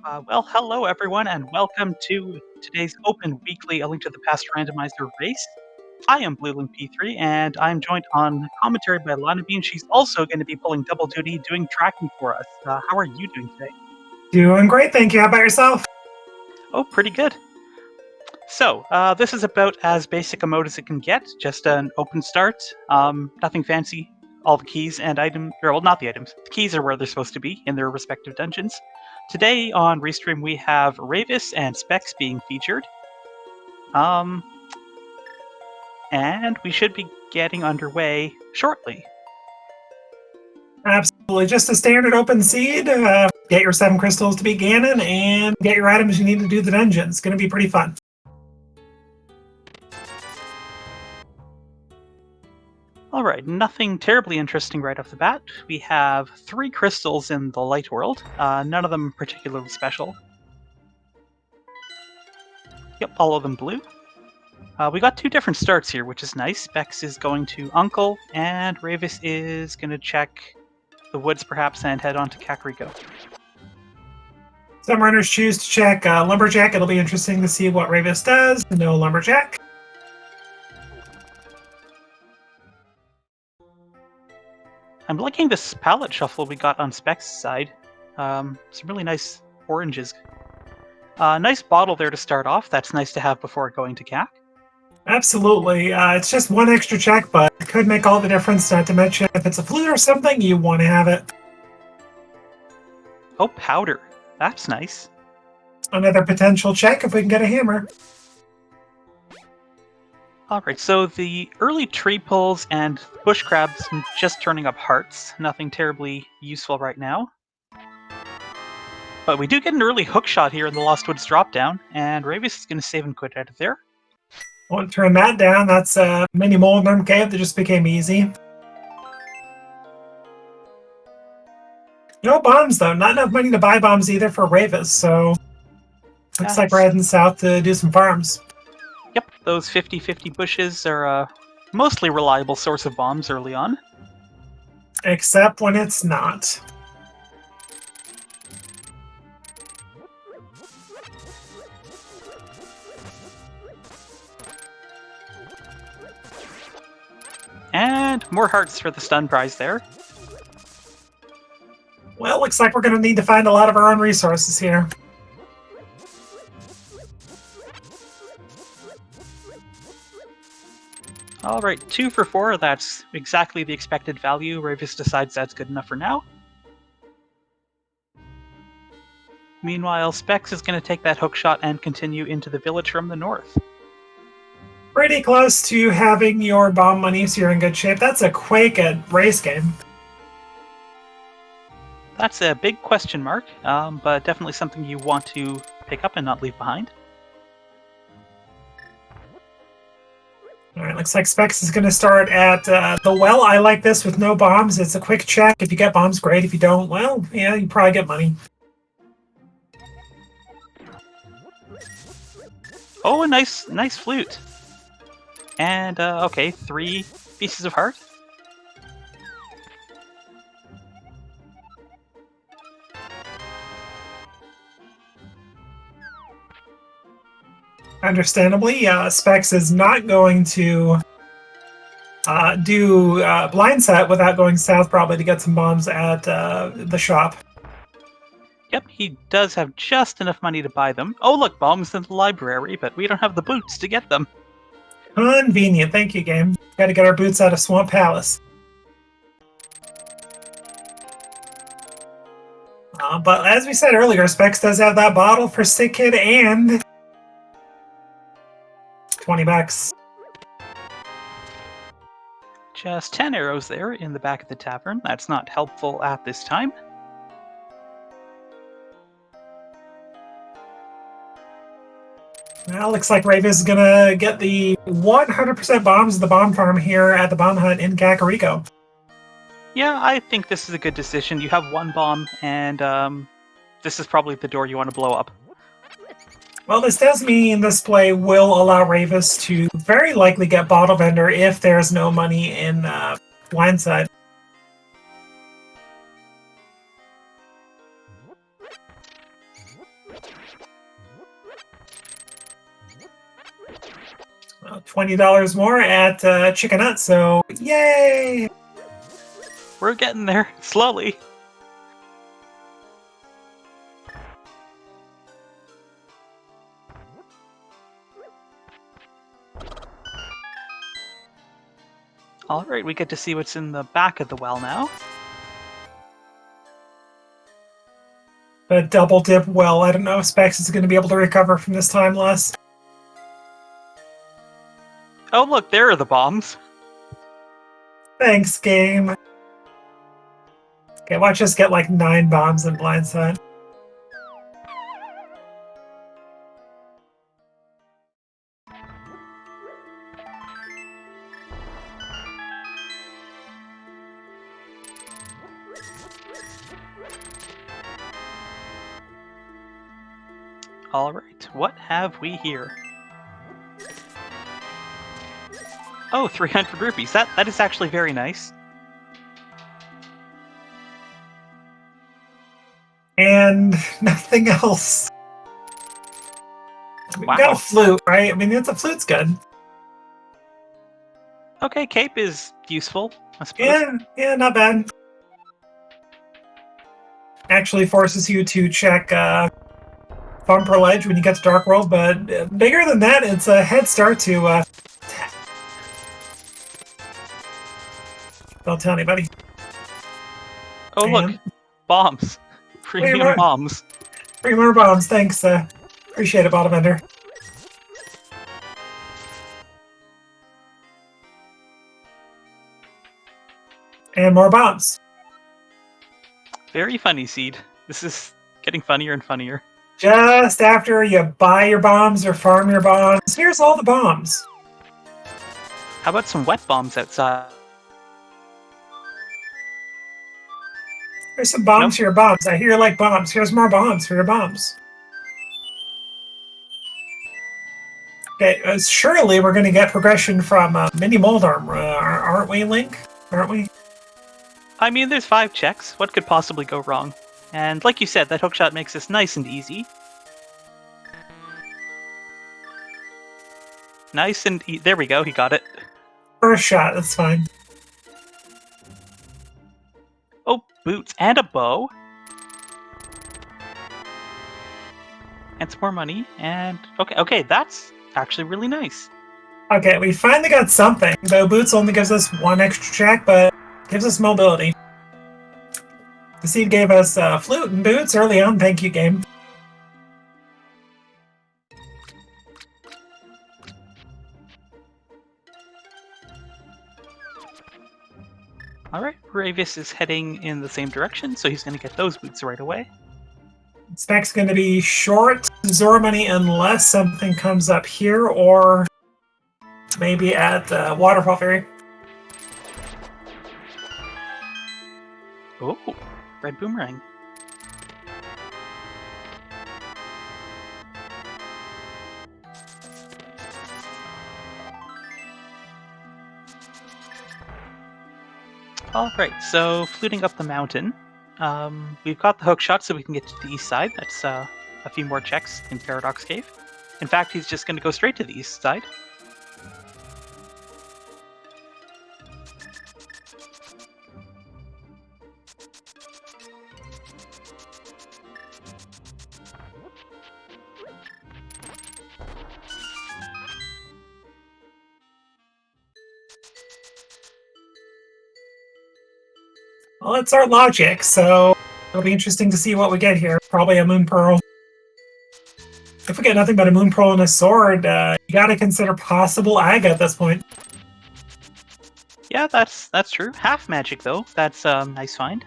Well, hello everyone, and welcome to today's Open Weekly A Link to the Past Randomizer race. I am BlueLink P3, and I'm joined on commentary by Lana Bean. She's also going to be pulling double duty, doing tracking for us. How are you doing today? Doing great, thank you. How about yourself? Oh, pretty good. So, this is about as basic a mode as it can get, just an open start, nothing fancy. All the keys and items, or well, not the items, the keys are where they're supposed to be in their respective dungeons. Today on Restream we have Ravis and Specs being featured. And we should be getting underway shortly. Absolutely. Just a standard open seed. Get your 7 crystals to beat Ganon and get your items you need to do the dungeon. It's going to be pretty fun. Alright, nothing terribly interesting right off the bat. We have 3 crystals in the light world, none of them particularly special. Yep, all of them blue. We got 2 different starts here, which is nice. Specs is going to Uncle, and Ravis is going to check the woods perhaps and head on to Kakariko. Some runners choose to check Lumberjack. It'll be interesting to see what Ravis does. No Lumberjack. I'm liking this palette shuffle we got on Specs' side. Some really nice oranges. Nice bottle there to start off. That's nice to have before going to CAC. Absolutely. It's just 1 extra check, but it could make all the difference, not to mention if it's a flute or something, you want to have it. Oh, powder. That's nice. Another potential check if we can get a hammer. Alright, so the early tree pulls and bush crabs just turning up hearts. Nothing terribly useful right now. But we do get an early hook shot here in the Lost Woods drop-down, and Ravis is going to save and quit out of there. Won't turn that down. That's a mini Moldarm cave that just became easy. No bombs, though. Not enough money to buy bombs either for Ravis, so looks like we're heading south to do some farms. Yep, those 50-50 bushes are a mostly reliable source of bombs early on. Except when it's not. And more hearts for the stun prize there. Well, looks like we're going to need to find a lot of our own resources here. Alright, 2 for 4, that's exactly the expected value. Ravis decides that's good enough for now. Meanwhile, Specs is going to take that hook shot and continue into the village from the north. Pretty close to having your bomb money, so you're in good shape. That's a Quake at race game. That's a big question mark, but definitely something you want to pick up and not leave behind. Alright, looks like Specs is going to start at the well. I like this with no bombs. It's a quick check. If you get bombs, great. If you don't, well, yeah, you probably get money. Oh, a nice flute. And, okay, 3 pieces of heart. Understandably, Specs is not going to do blind set without going south probably to get some bombs at the shop. Yep, he does have just enough money to buy them. Oh, look, bombs in the library, but we don't have the boots to get them. Convenient. Thank you, game. Got to get our boots out of Swamp Palace. But as we said earlier, Specs does have that bottle for Sick Kid and 20 bucks. Just 10 arrows there in the back of the tavern. That's not helpful at this time. Well, looks like Ravis is going to get the 100% bombs of the bomb farm here at the bomb hut in Kakariko. Yeah, I think this is a good decision. You have 1 bomb, and this is probably the door you want to blow up. Well, this does mean this play will allow Ravis to very likely get Bottle Vendor if there's no money in Blindside. $20 more at Chicken Nut, so yay! We're getting there, slowly. Alright, we get to see what's in the back of the well now. The double dip well, I don't know if Specs is going to be able to recover from this time loss. Oh look, there are the bombs. Thanks, game. Okay, watch us get like 9 bombs in blindside. Alright, what have we here? Oh, 300 rupees. That is actually very nice. And nothing else. We got a flute, right? I mean, the flute's good. Okay, cape is useful, I suppose. Yeah, not bad. Actually forces you to check bumper ledge when you get to Dark World, but bigger than that, it's a head start to don't tell anybody. Oh look, bombs. Premium bombs. 3 more bombs, thanks. Appreciate it, bottom ender. And more bombs. Very funny, Seed. This is getting funnier and funnier. Just after you buy your bombs or farm your bombs, here's all the bombs. How about some wet bombs outside? There's some bombs for your bombs. I hear you like bombs. Here's more bombs for your bombs. Okay, surely we're going to get progression from Mini Moldarm, aren't we, Link? Aren't we? I mean, there's 5 checks. What could possibly go wrong? And like you said, that hookshot makes this nice and easy. Nice and there we go, he got it. First shot, that's fine. Oh, boots and a bow. And some more money. And okay, that's actually really nice. Okay, we finally got something. Though boots only gives us 1 extra check, but gives us mobility. The seed gave us flute and boots early on. Thank you, game. Alright, Ravis is heading in the same direction, so he's going to get those boots right away. Spec's going to be short Zora money unless something comes up here or maybe at Waterfall Ferry. Oh, red boomerang. Alright, so fluting up the mountain. We've got the hook shot so we can get to the east side. That's a few more checks in Paradox Cave. In fact, he's just going to go straight to the east side. Well, it's our logic, so it'll be interesting to see what we get here. Probably a Moon Pearl. If we get nothing but a Moon Pearl and a sword, you gotta consider possible Aga at this point. Yeah, that's true. Half magic, though. That's a nice find.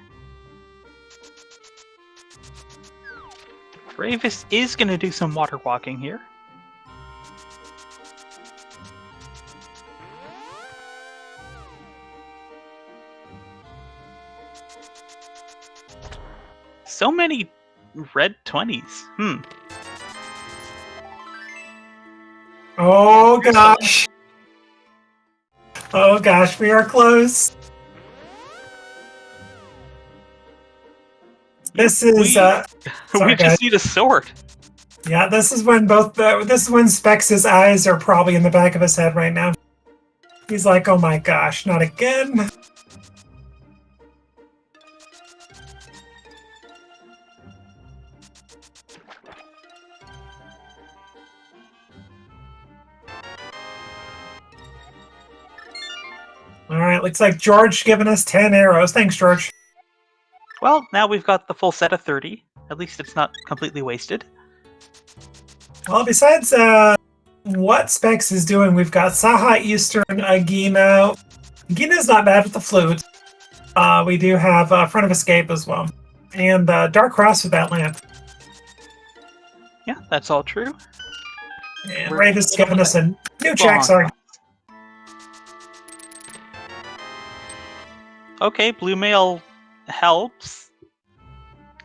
Ravis is going to do some water walking here. So many red 20s. Oh gosh. Oh gosh, we are close. This is we just need a sword. Yeah, this is when Specs' eyes are probably in the back of his head right now. He's like, oh my gosh, not again. All right, looks like George giving us 10 arrows. Thanks, George. Well, now we've got the full set of 30. At least it's not completely wasted. Well, besides what Specs is doing, we've got Saha, Eastern, Agina. Agina's not bad with the flute. We do have Front of Escape as well. And Dark Cross with that lamp. Yeah, that's all true. And Ravis giving us a new check, Bonk. sorry. Okay, blue mail helps.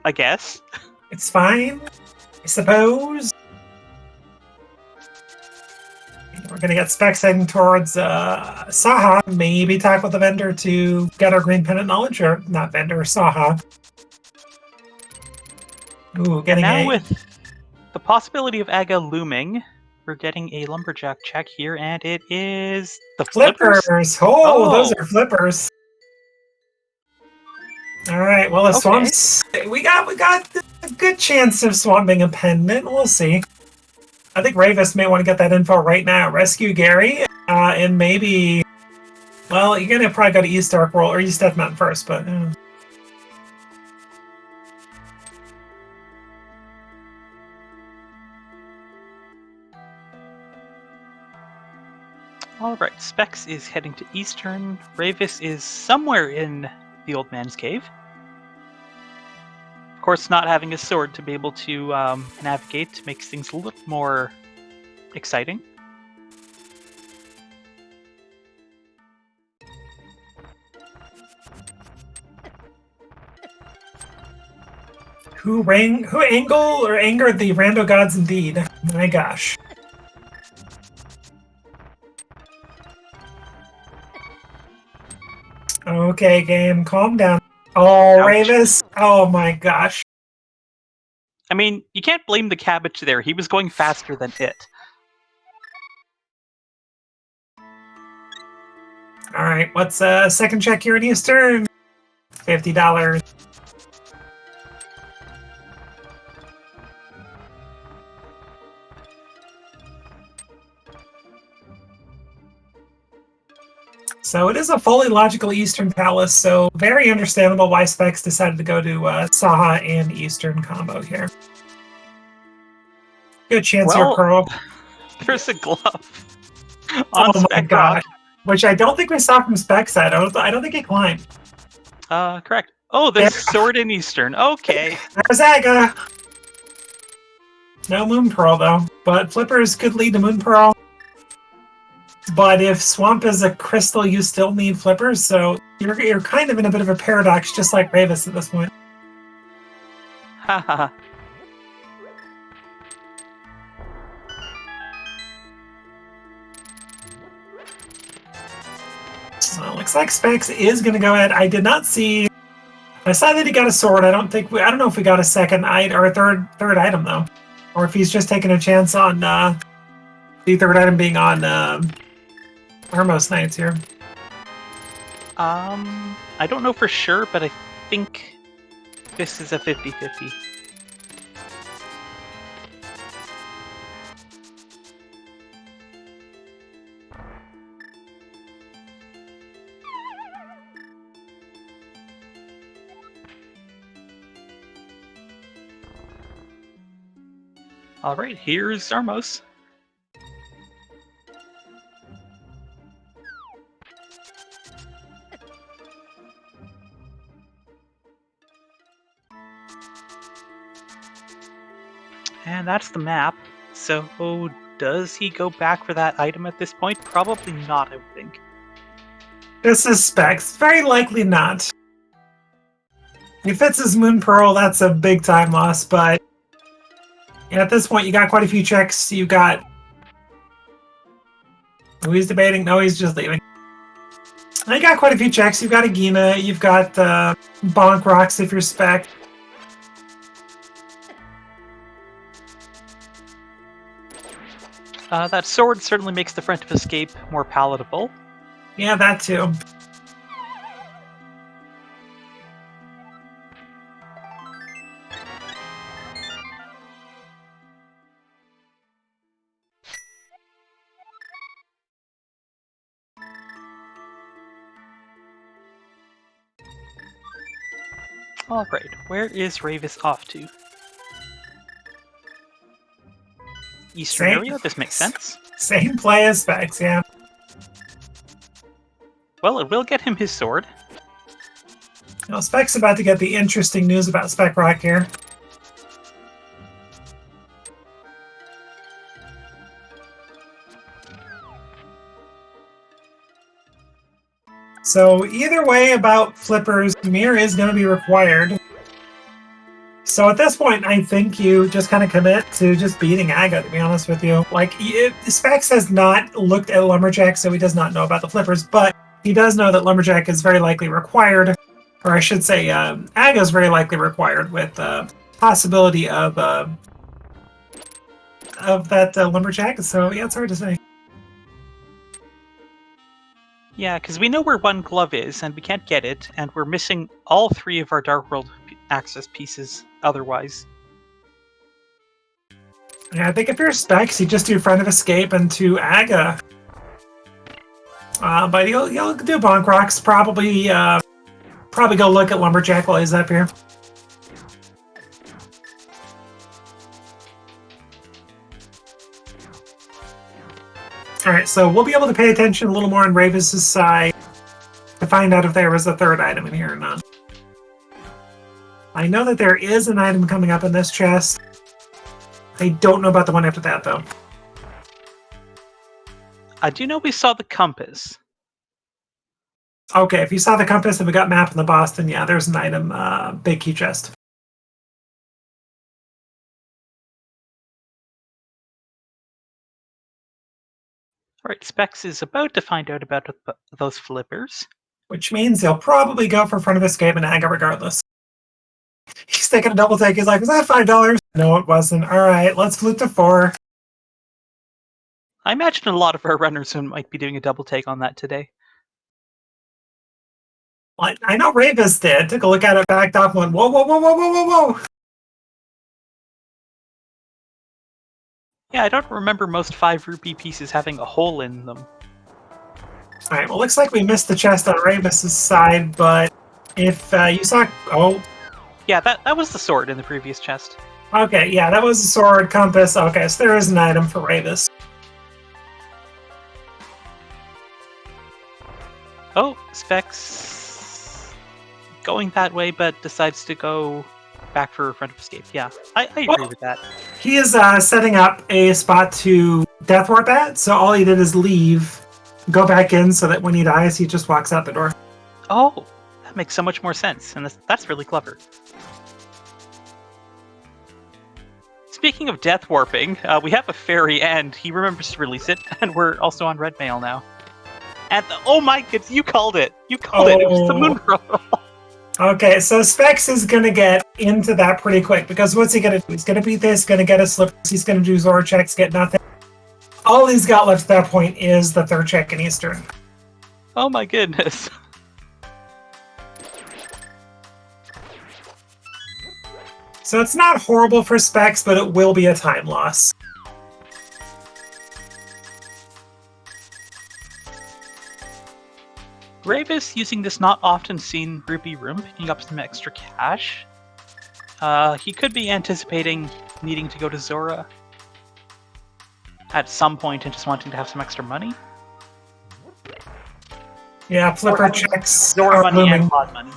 I guess. It's fine, I suppose. We're going to get Specs heading towards Saha. Maybe talk with the vendor to get our green pennant knowledge, or not vendor, Saha. Ooh, getting And now a... with the possibility of Aga looming, we're getting a lumberjack check here, and it is the flippers. Oh, those are flippers. All right. Well, if Okay. Swamps, we got a good chance of swamping a pendant. We'll see. I think Ravis may want to get that info right now. Rescue Gary, and maybe. Well, you're gonna probably go to East Dark World or East Death Mountain first, but. Alright, Specs is heading to Eastern. Ravis is somewhere in the old man's cave. Of course, not having a sword to be able to navigate makes things a little more exciting. Who angered the rando gods indeed? My gosh. Okay, game, calm down. Oh, Ouch. Ravis. Oh my gosh. I mean, you can't blame the cabbage there. He was going faster than it. All right, what's second check here in Eastern? $50. So it is a fully logical Eastern Palace, so very understandable why Specs decided to go to Saha and Eastern combo here. Good chance here, Pearl. There's a glove on Oh my Spec god. Rock. Which I don't think we saw from Specs side. I don't think he climbed. Correct. Oh, there's sword in Eastern. Okay. There's Aga. No Moon Pearl, though. But Flippers could lead to Moon Pearl. But if Swamp is a crystal, you still need Flippers, so you're kind of in a bit of a paradox, just like Ravis at this point. Haha. Well, looks like Specs is going to go ahead. I did not see. I saw that he got a sword. I don't know if we got a second item or a third item though, or if he's just taking a chance on the third item being on Armos Knights here. I don't know for sure, but I think this is a 50-50. Alright, here's Armos. And that's the map. So, does he go back for that item at this point? Probably not, I would think. This is Specs. Very likely not. If it's his Moon Pearl, that's a big time loss, but at this point, you got quite a few checks. You got... Oh, he's debating. No, he's just leaving. You got quite a few checks. You've got Agina. You've got Bonk Rocks if you're Spec. That sword certainly makes the front of escape more palatable. Yeah, that too. Alright, where is Ravis off to? Eastern area? This makes sense. Same play as Specs, yeah. Well, it will get him his sword. Now, Spec's about to get the interesting news about Spec Rock here. So either way about Flippers, Mirror is going to be required. So at this point, I think you just kind of commit to just beating Aga, to be honest with you. Like, Specs has not looked at Lumberjack, so he does not know about the Flippers, but he does know that Lumberjack is very likely required, or I should say, Aga is very likely required with possibility of that Lumberjack. So yeah, it's hard to say. Yeah, because we know where one glove is, and we can't get it, and we're missing all 3 of our Dark World access pieces otherwise. Yeah, I think if you're Specs, you just do Friend of Escape and to Aga. But you'll do Bonk Rocks, probably go look at Lumberjack while he's up here. Alright, so we'll be able to pay attention a little more on Ravis' side to find out if there was a third item in here or not. I know that there is an item coming up in this chest. I don't know about the one after that, though. I do know we saw the compass. Okay, if you saw the compass and we got map in the boss, then yeah, there's an item, big key chest. Alright, Specs is about to find out about those flippers. Which means he'll probably go for Front of Escape and Aga regardless. He's taking a double take. He's like, was that $5? No, it wasn't. Alright, let's flip to 4. I imagine a lot of our runners might be doing a double take on that today. I know Ravis did. Took a look at it, backed off, and went, whoa, whoa, whoa, whoa, whoa, whoa, whoa. Yeah, I don't remember most 5 rupee pieces having a hole in them. Alright, well, looks like we missed the chest on Ravis' side, but if you saw... Oh. Yeah, that was the sword in the previous chest. Okay, yeah, that was a sword, compass. Okay, so there is an item for Ravis. Oh, Specs going that way, but decides to go back for Front of Escape. Yeah, I agree with that. He is setting up a spot to Death Warp at, so all he did is leave, go back in, so that when he dies, he just walks out the door. Oh, that makes so much more sense, and that's really clever. Speaking of death warping, we have a fairy, and he remembers to release it, and we're also on red mail now. And oh my goodness, you called it! You called it! It was the moon roll! Okay, so Specs is going to get into that pretty quick, because what's he going to do? He's going to beat this, going to get a slip, he's going to do Zora checks, get nothing. All he's got left at that point is the third check in Eastern. Oh my goodness. So it's not horrible for Specs, but it will be a time loss. Ravis using this not often seen rupee room, picking up some extra cash. He could be anticipating needing to go to Zora at some point and just wanting to have some extra money. Yeah, flipper checks. Zora money looming. and pod money.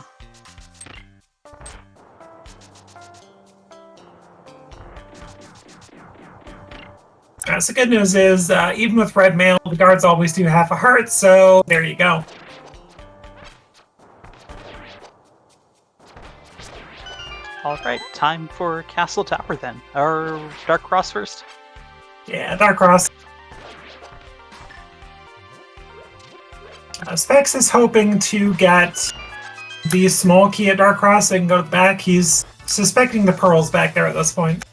So the good news is, even with red mail, the guards always do half a heart, so there you go. Alright, time for Castle Tower then. Or Dark Cross first? Yeah, Dark Cross. Specs is hoping to get the small key at Dark Cross so he can go back. He's suspecting the pearls back there at this point.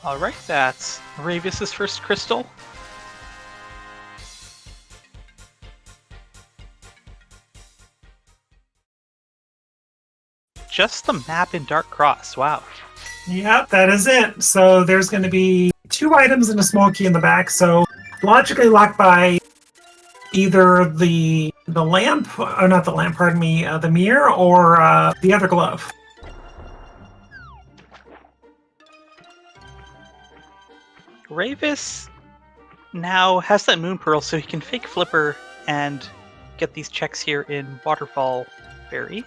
Alright, that's Ravis's first crystal. Just the map in Dark Cross, wow. Yep, that is it. So there's going to be 2 items and a small key in the back. So logically locked by either the lamp, or not the lamp, pardon me, the mirror, or the other glove. Ravis now has that moon pearl, so he can fake Flipper and get these checks here in Waterfall Ferry.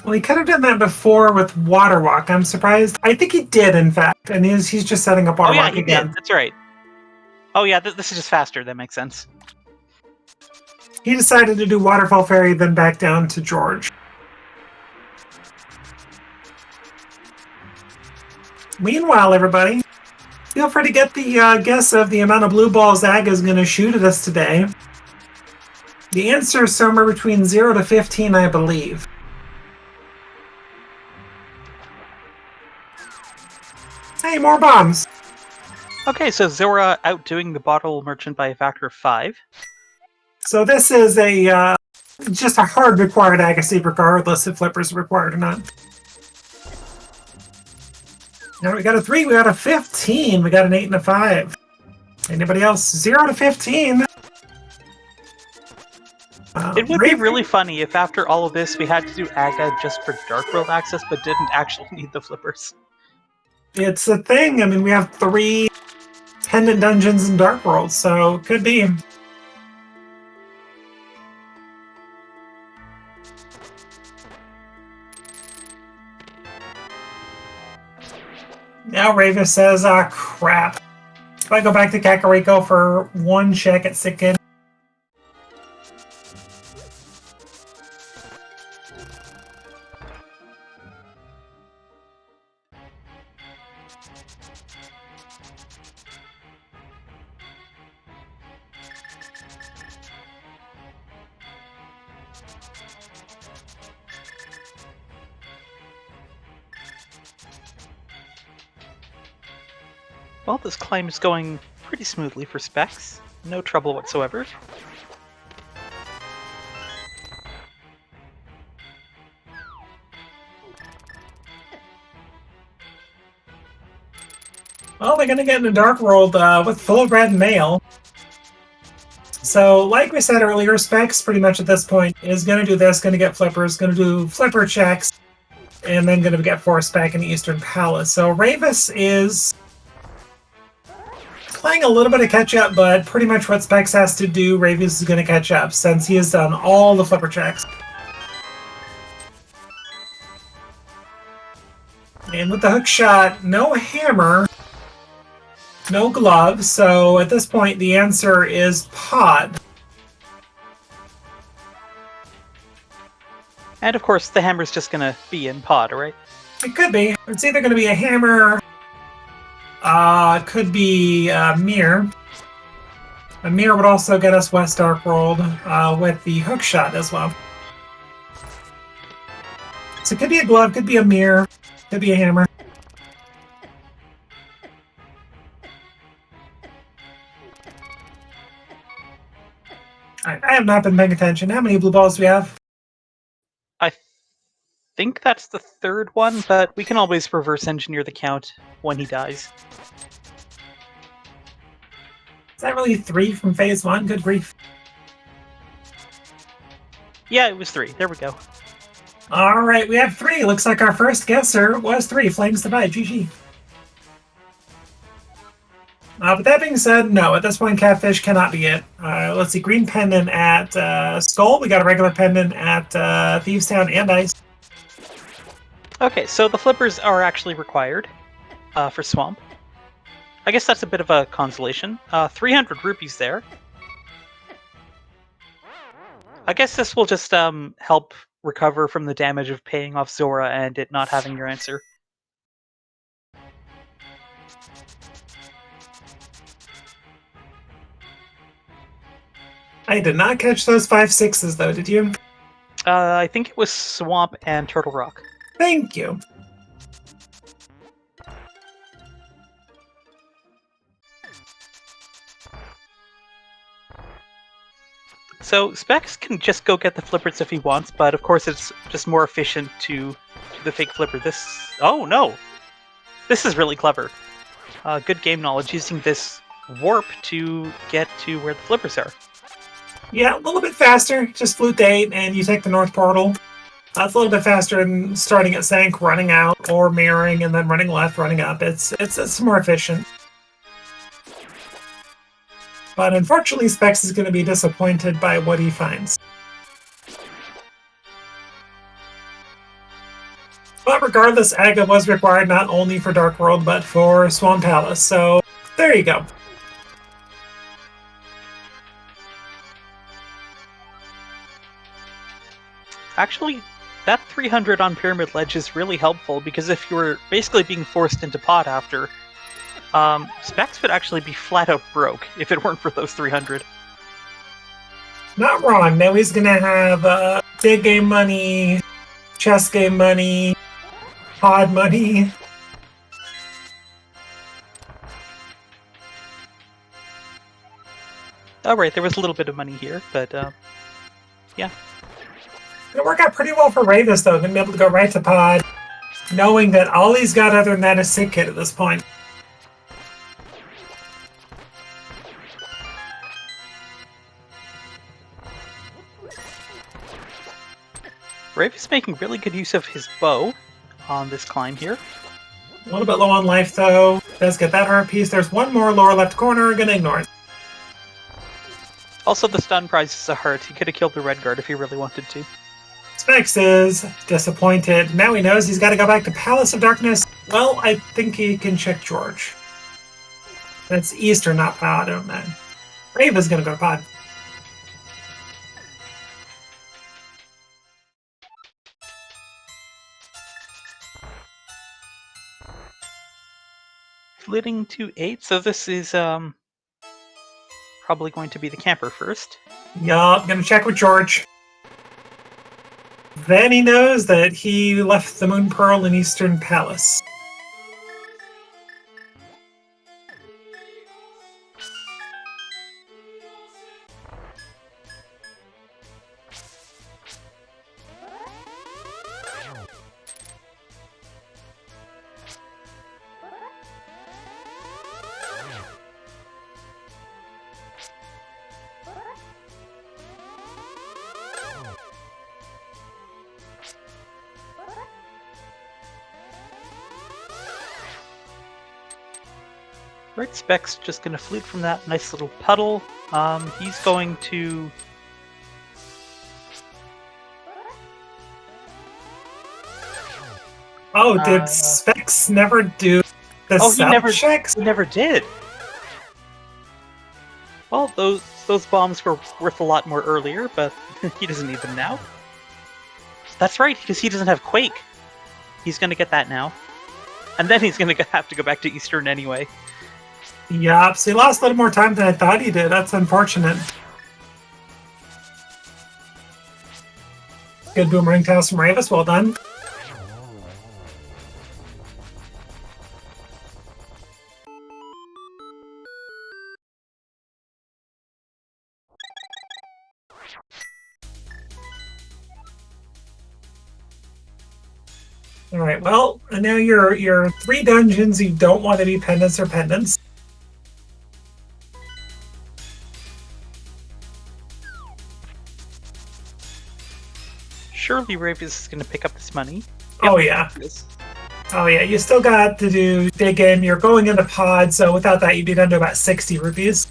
Well, he could have done that before with Water Walk. I'm surprised. I think he did, in fact, and he's just setting up Water Oh yeah, Walk he again. did. That's right. Oh yeah, this is just faster. That makes sense. He decided to do Waterfall Ferry, then back down to George. Meanwhile, everybody, feel free to get the guess of the amount of blue balls Ag is going to shoot at us today. The answer is somewhere between 0 to 15, I believe. Hey, more bombs! Okay, so Zora outdoing the bottle merchant by a factor of 5. So this is a just a hard required Agassi, regardless if Flipper's required or not. Now we got a 3, we got a 15, we got an 8 and a 5. Anybody else? 0 to 15. It would be really funny if after all of this we had to do Aga just for Dark World access, but didn't actually need the Flippers. It's a thing. I mean, we have 3 pendant dungeons in Dark World, so could be. Now Ravis says, ah, crap. If I go back to Kakariko for 1 check at Sikin. Well, this climb is going pretty smoothly for Specs. No trouble whatsoever. Well, they're going to get into Dark World with full red mail. So, like we said earlier, Specs pretty much at this point is going to do this, going to get Flippers, going to do Flipper checks, and then going to get Force back in the Eastern Palace. So Ravis is playing a little bit of catch-up, but pretty much what Specs has to do, Ravis is going to catch up, since he has done all the Flipper checks. And with the hook shot, no hammer, no glove, so at this point the answer is pod. And of course, the hammer's just gonna be in pod, right? It could be. It's either going to be a hammer, could be a mirror. A mirror would also get us West Dark World with the hook shot as well. So it could be a glove, could be a mirror, could be a hammer. Alright, I have not been paying attention. How many blue balls do we have? I think that's the 3rd one, but we can always reverse engineer the count when he dies. Is that really 3 from phase 1? Good grief. Yeah, it was 3. There we go. Alright, we have 3. Looks like our first guesser was 3. Flames divide. GG. But that being said, no, at this point, Catfish cannot be it. Let's see, green pendant at Skull. We got a regular pendant at Thieves Town and Ice. Okay, so the Flippers are actually required for Swamp. I guess that's a bit of a consolation. 300 rupees there. I guess this will just help recover from the damage of paying off Zora and it not having your answer. I did not catch those 5 6s, though, did you? I think it was Swamp and Turtle Rock. Thank you. So Specs can just go get the flippers if he wants, but of course it's just more efficient to do the fake flipper. Oh no! This is really clever. Good game knowledge using this warp to get to where the flippers are. Yeah, a little bit faster. Just flute 8 and you take the north portal. That's a little bit faster than starting at Sank, running out, or mirroring, and then running left, running up. It's more efficient. But unfortunately, Specs is going to be disappointed by what he finds. But regardless, Aga was required not only for Dark World, but for Swan Palace. So there you go. Actually, that 300 on Pyramid Ledge is really helpful, because if you were basically being forced into pot after, Specs would actually be flat out broke if it weren't for those 300. Not wrong. Now he's going to have big game money, chess game money, pod money. Oh, right, there was a little bit of money here, but yeah. It'll work out pretty well for Ravis, though. Going to be able to go right to pod, knowing that all he's got other than that is Sig Kit at this point. Rafe is making really good use of his bow on this climb here. A little bit low on life, though. Does get that heart piece. There's one more lower left corner. Gonna ignore it. Also, the stun prize is a heart. He could have killed the red guard if he really wanted to. Specs is disappointed. Now he knows he's got to go back to Palace of Darkness. Well, I think he can check George. That's Eastern, not Pod. I don't know. Rave is going to go to Pod. Flitting to 8, so this is probably going to be the camper first. Yup, going to check with George. Then he knows that he left the Moon Pearl in Eastern Palace. Right, Specs just going to flute from that nice little puddle. He's going to... Oh, did Specs never do the checks? He never did. Well, those bombs were worth a lot more earlier, but he doesn't need them now. That's right, because he doesn't have Quake. He's going to get that now. And then he's going to have to go back to Eastern anyway. Yup, so he lost a little more time than I thought he did. That's unfortunate. Good boomerang toss from Ravis. Well done. Alright, well, and now your 3 dungeons you don't want to be pendants or pendants. Surely Ravis is going to pick up this money. Oh, yeah. Oh, yeah. You still got to do dig in. You're going into pod, so without that, you'd be down to about 60 rupees.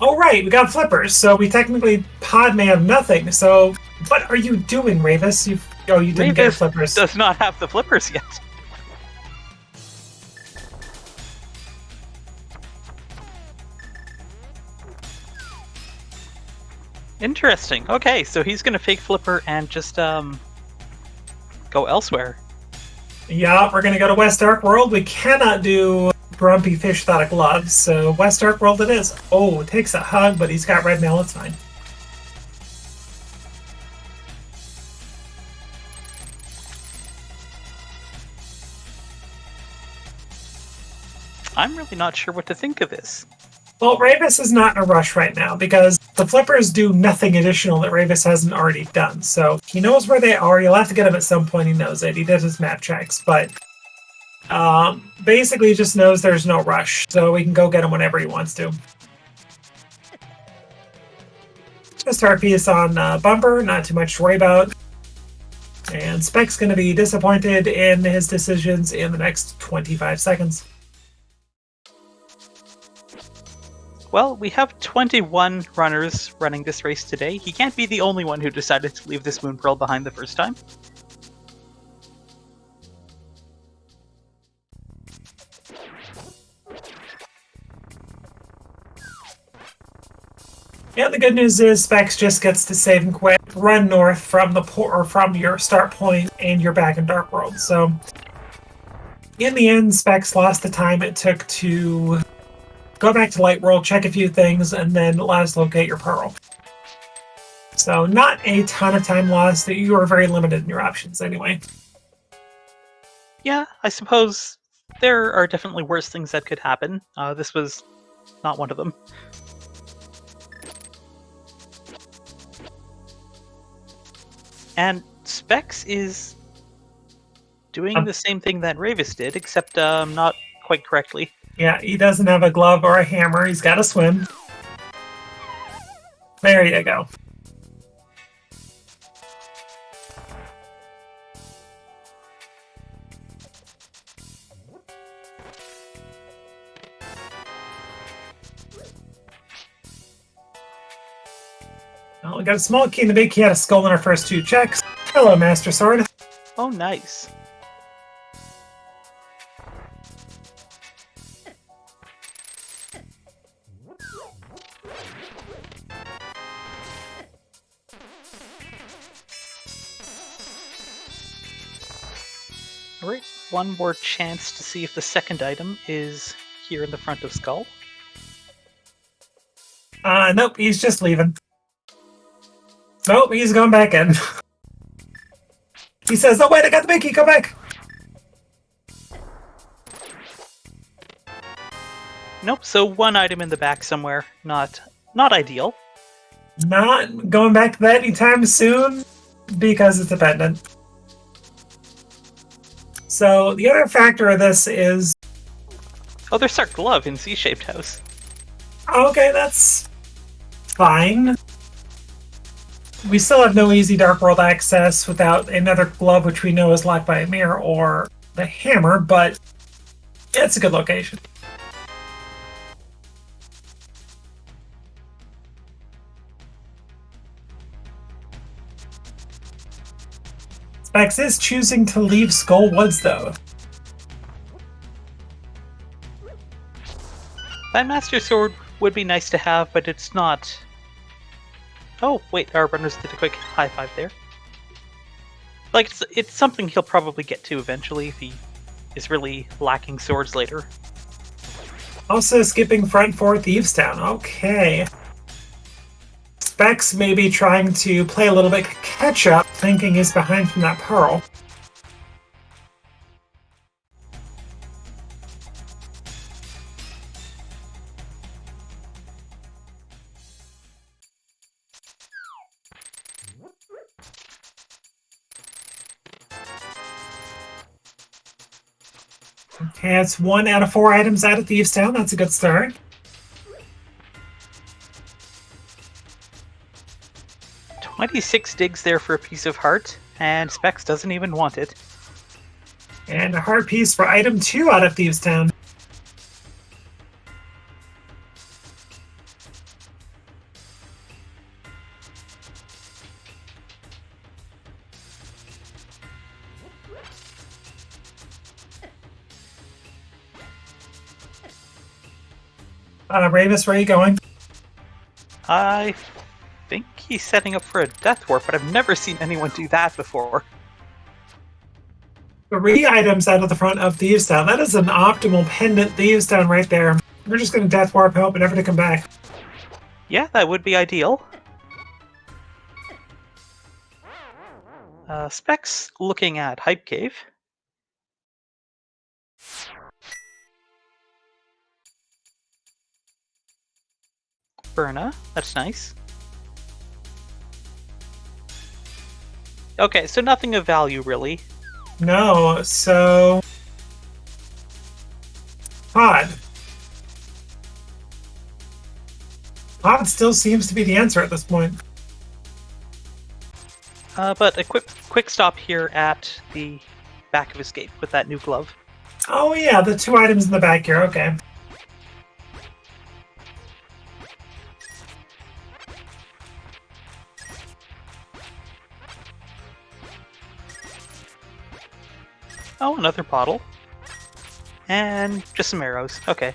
Oh, right. We got flippers, so we technically pod may have nothing. So what are you doing, Ravis? You didn't get flippers. Does not have the flippers yet. Interesting. Okay, so he's gonna fake flipper and just go elsewhere. Yeah, we're gonna go to West Dark World. We cannot do Grumpy Fish Without a Glove, so West Dark World it is. Oh, it takes a hug, but he's got red mail. It's fine. I'm really not sure what to think of this. Well, Ravis is not in a rush right now because the flippers do nothing additional that Ravis hasn't already done. So he knows where they are. You'll have to get him at some point. He knows it. He did his map checks, but basically he just knows there's no rush. So he can go get him whenever he wants to. Just our piece on Bumper, not too much to worry about. And Spec's going to be disappointed in his decisions in the next 25 seconds. Well, we have 21 runners running this race today. He can't be the only one who decided to leave this Moon Pearl behind the first time. Yeah, the good news is Specs just gets to save and quit, run north from the from your start point, and you're back in Dark World. So, in the end, Specs lost the time it took to go back to Light World, check a few things, and then let us locate your Pearl. So, not a ton of time lost. You are very limited in your options anyway. Yeah, I suppose there are definitely worse things that could happen. This was not one of them. And Specs is doing the same thing that Ravis did, except not quite correctly. Yeah, he doesn't have a glove or a hammer. He's got to swim. There you go. Well, we got a small key in the big key. Had a skull in our first two checks. Hello, Master Sword. Oh, nice. Alright, one more chance to see if the second item is here in the front of Skull. Nope, he's just leaving. Nope, he's going back in. He says, oh wait, I got the big key, come back! Nope, so one item in the back somewhere. Not ideal. Not going back to that anytime soon, because it's a pendant. So, the other factor of this is... Oh, there's our glove in C-shaped house. Okay, that's fine. We still have no easy Dark World access without another glove, which we know is locked by a mirror or the hammer, but it's a good location. Specs is choosing to leave Skull Woods, though. That Master Sword would be nice to have, but it's not... Oh, wait, our runners did a quick high five there. Like, it's something he'll probably get to eventually if he is really lacking swords later. Also skipping front for Thieves Town. Okay. Specs may be trying to play a little bit catch up, thinking he's behind from that Pearl. Okay, it's 1 out of 4 items out of Thieves Town. That's a good start. "26 digs there for a piece of heart, and Specs doesn't even want it. And a heart piece for item 2 out of Thieves Town. Ravis, where are you going? I think he's setting up for a death warp, but I've never seen anyone do that before. 3 items out of the front of Thieves Town. That is an optimal pendant Thieves Town right there. We're just going to death warp, hope, and never to come back. Yeah, that would be ideal. Specs looking at Hype Cave. Berna. That's nice. Okay, so nothing of value, really. No, so... Pod. Pod still seems to be the answer at this point. But a quick stop here at the back of Escape with that new glove. Oh yeah, the 2 items in the back here, okay. Oh, another bottle. And just some arrows. Okay.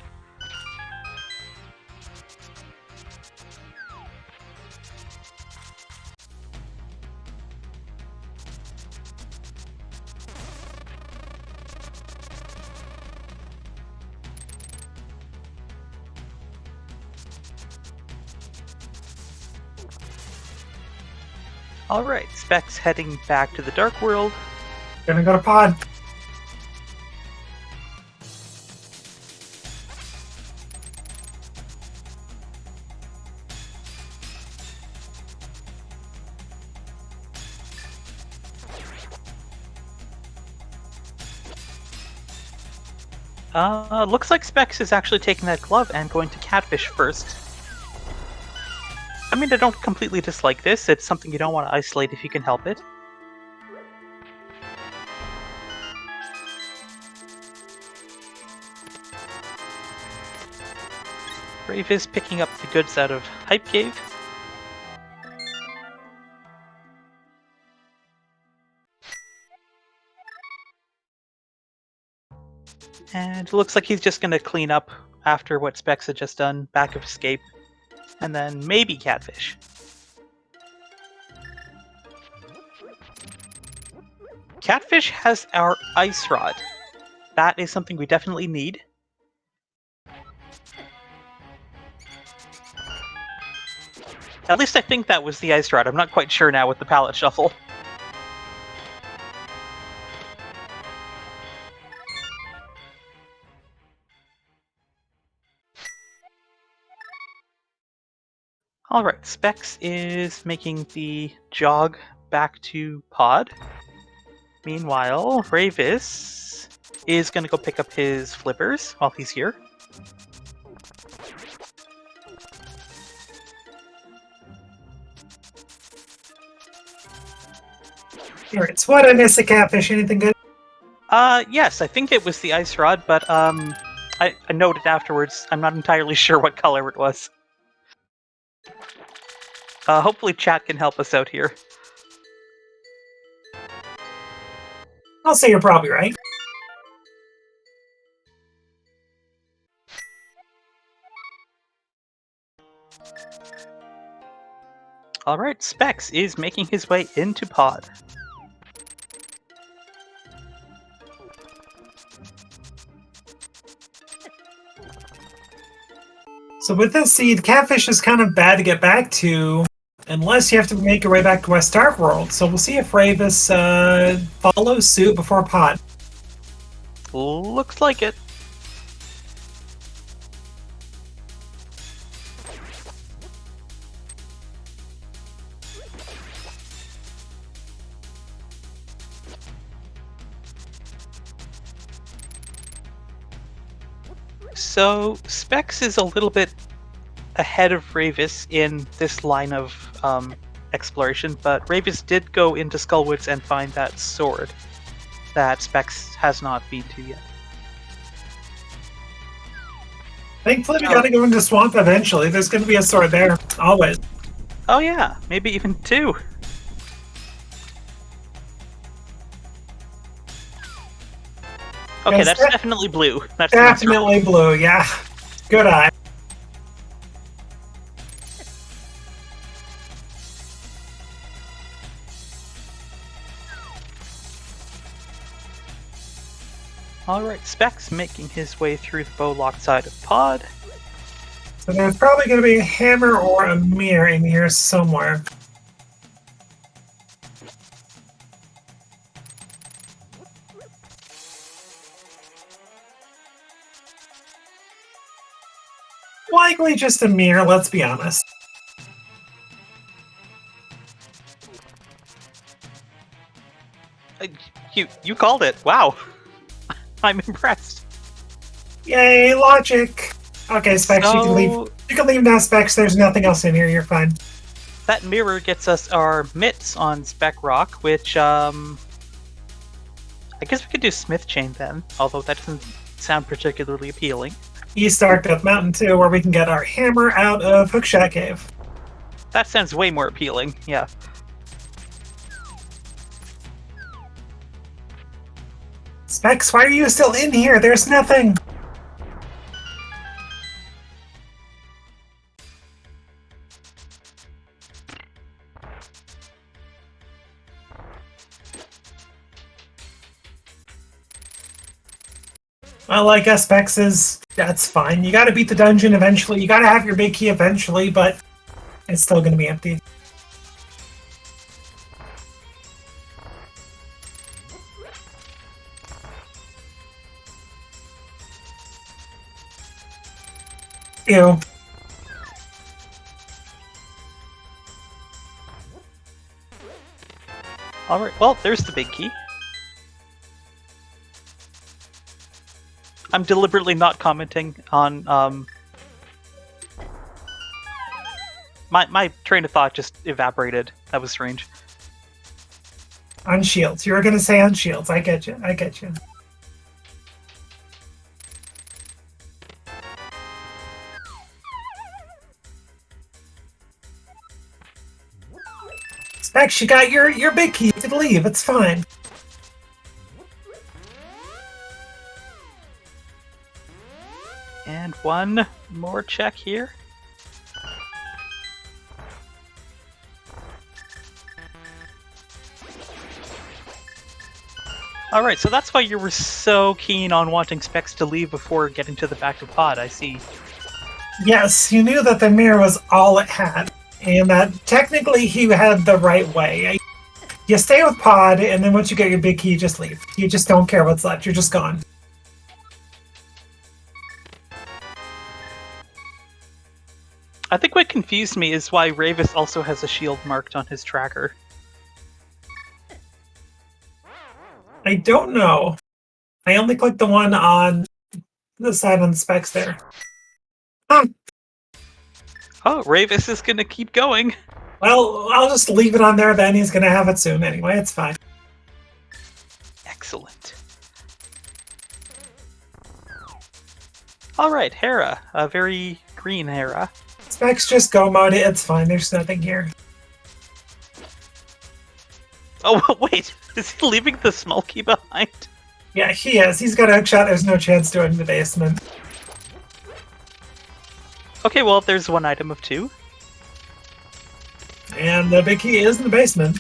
Alright, Specs heading back to the Dark World. Gonna go to Pod. Looks like Specs is actually taking that glove and going to Catfish first. I mean, I don't completely dislike this. It's something you don't want to isolate if you can help it. Brave is picking up the goods out of Hype Cave. And it looks like he's just going to clean up after what Specs had just done, back of Escape, and then maybe Catfish. Catfish has our Ice Rod. That is something we definitely need. At least I think that was the Ice Rod. I'm not quite sure now with the palette shuffle. Alright, Specs is making the jog back to Pod. Meanwhile, Ravis is going to go pick up his flippers while he's here. Alright, so what did I miss a Catfish? Anything good? Yes, I think it was the Ice Rod, but I noted afterwards, I'm not entirely sure what color it was. Hopefully chat can help us out here. I'll say you're probably right. Alright, Specs is making his way into Pod. So with this seed, Catfish is kind of bad to get back to, unless you have to make your way back to West Dark World. So we'll see if Ravis follows suit before Pod. Looks like it. So, Specs is a little bit ahead of Ravis in this line of exploration, but Ravis did go into Skullwoods and find that sword that Specs has not been to yet. Thankfully, we gotta go into Swamp eventually. There's gonna be a sword there, always. Oh yeah, maybe even two. Okay, Yes, that's definitely blue. That's definitely blue, yeah. Good eye. Alright, Specs making his way through the bow-locked side of Pod. So there's probably going to be a hammer or a mirror in here somewhere. Likely just a mirror, let's be honest. You called it. Wow. I'm impressed. Yay, logic! Okay, Specs, you can leave. You can leave now, Specs. There's nothing else in here. You're fine. That mirror gets us our mitts on Spec Rock, which I guess we could do Smith Chain then, although that doesn't sound particularly appealing. East Arc Death Mountain too, where we can get our hammer out of Hookshot Cave. That sounds way more appealing, yeah. Specs, why are you still in here? There's nothing! Well, I guess Specs is... That's fine. You gotta beat the dungeon eventually. You gotta have your big key eventually, but it's still gonna be empty. Ew. Alright, well, there's the big key. I'm deliberately not commenting on, My train of thought just evaporated. That was strange. On shields. You were gonna say on shields. I get you. I get you. Specs, you got your big key. You can leave. It's fine. And one more check here. Alright, so that's why you were so keen on wanting Specs to leave before getting to the back of pod, I see. Yes, you knew that the mirror was all it had, and that technically he had the right way. You stay with pod, and then once you get your big key, you just leave. You just don't care what's left. You're just gone. I think what confused me is why Ravis also has a shield marked on his tracker. I don't know. I only clicked the one on the side on the Specs there. Oh, Ravis is gonna keep going. Well, I'll just leave it on there then. He's gonna have it soon anyway. It's fine. Excellent. Alright, Hera. A very green Hera. Specs, just go mode it. It's fine. There's nothing here. Oh, wait. Is he leaving the small key behind? Yeah, he is. He's got a hookshot. There's no chance to it in the basement. Okay, well, there's one item of two. And the big key is in the basement.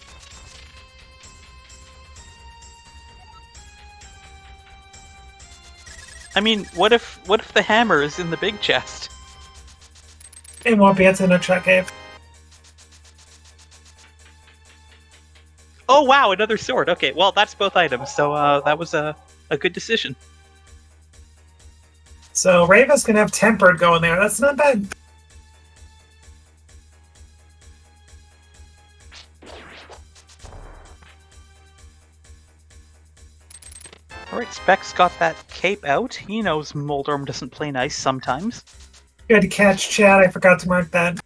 I mean, what if the hammer is in the big chest? It won't be. It's in a truck cave. Oh wow, another sword. Okay, well, that's both items, so that was a good decision. So Raven's gonna have tempered going there. That's not bad. Alright, Specs got that cape out. He knows Moldorm doesn't play nice sometimes. Good catch, Chad. I forgot to mark that.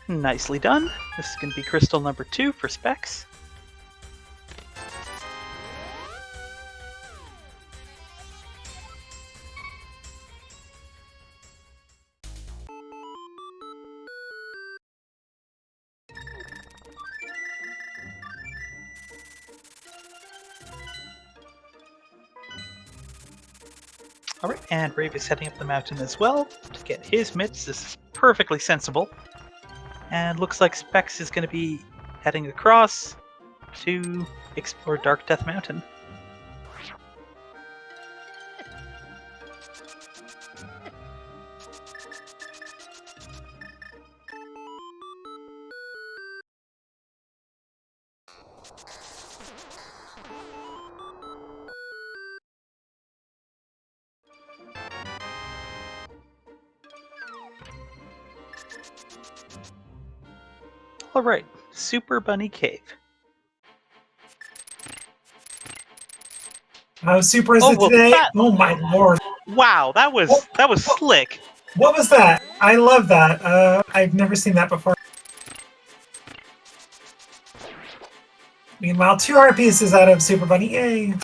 Nicely done. This is going to be crystal number 2 for Specs. Alright, and Rave is heading up the mountain as well to get his mitts. This is perfectly sensible. And looks like Specs is going to be heading across to explore Dark Death Mountain. All right, Super Bunny Cave. How super is Oh, it well, today? that... Oh my lord. Wow, that was slick. What was that? I love that. I've never seen that before. Meanwhile, 2 heart pieces out of Super Bunny. Yay!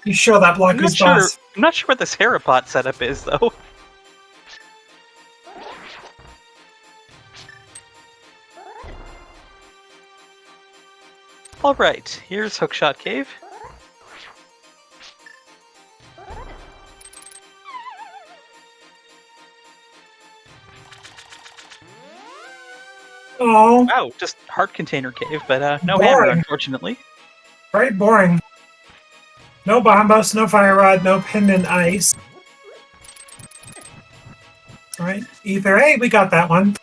You show that block I'm who's not sure. boss. I'm not sure what this Harapot setup is, though. All right, here's Hookshot Cave. Oh, Wow, just Heart Container Cave, but no hammer, boring. unfortunately. Very boring. No Bombos, no Fire Rod, no Pendant Ice. Alright, Ether. Hey, we got that one.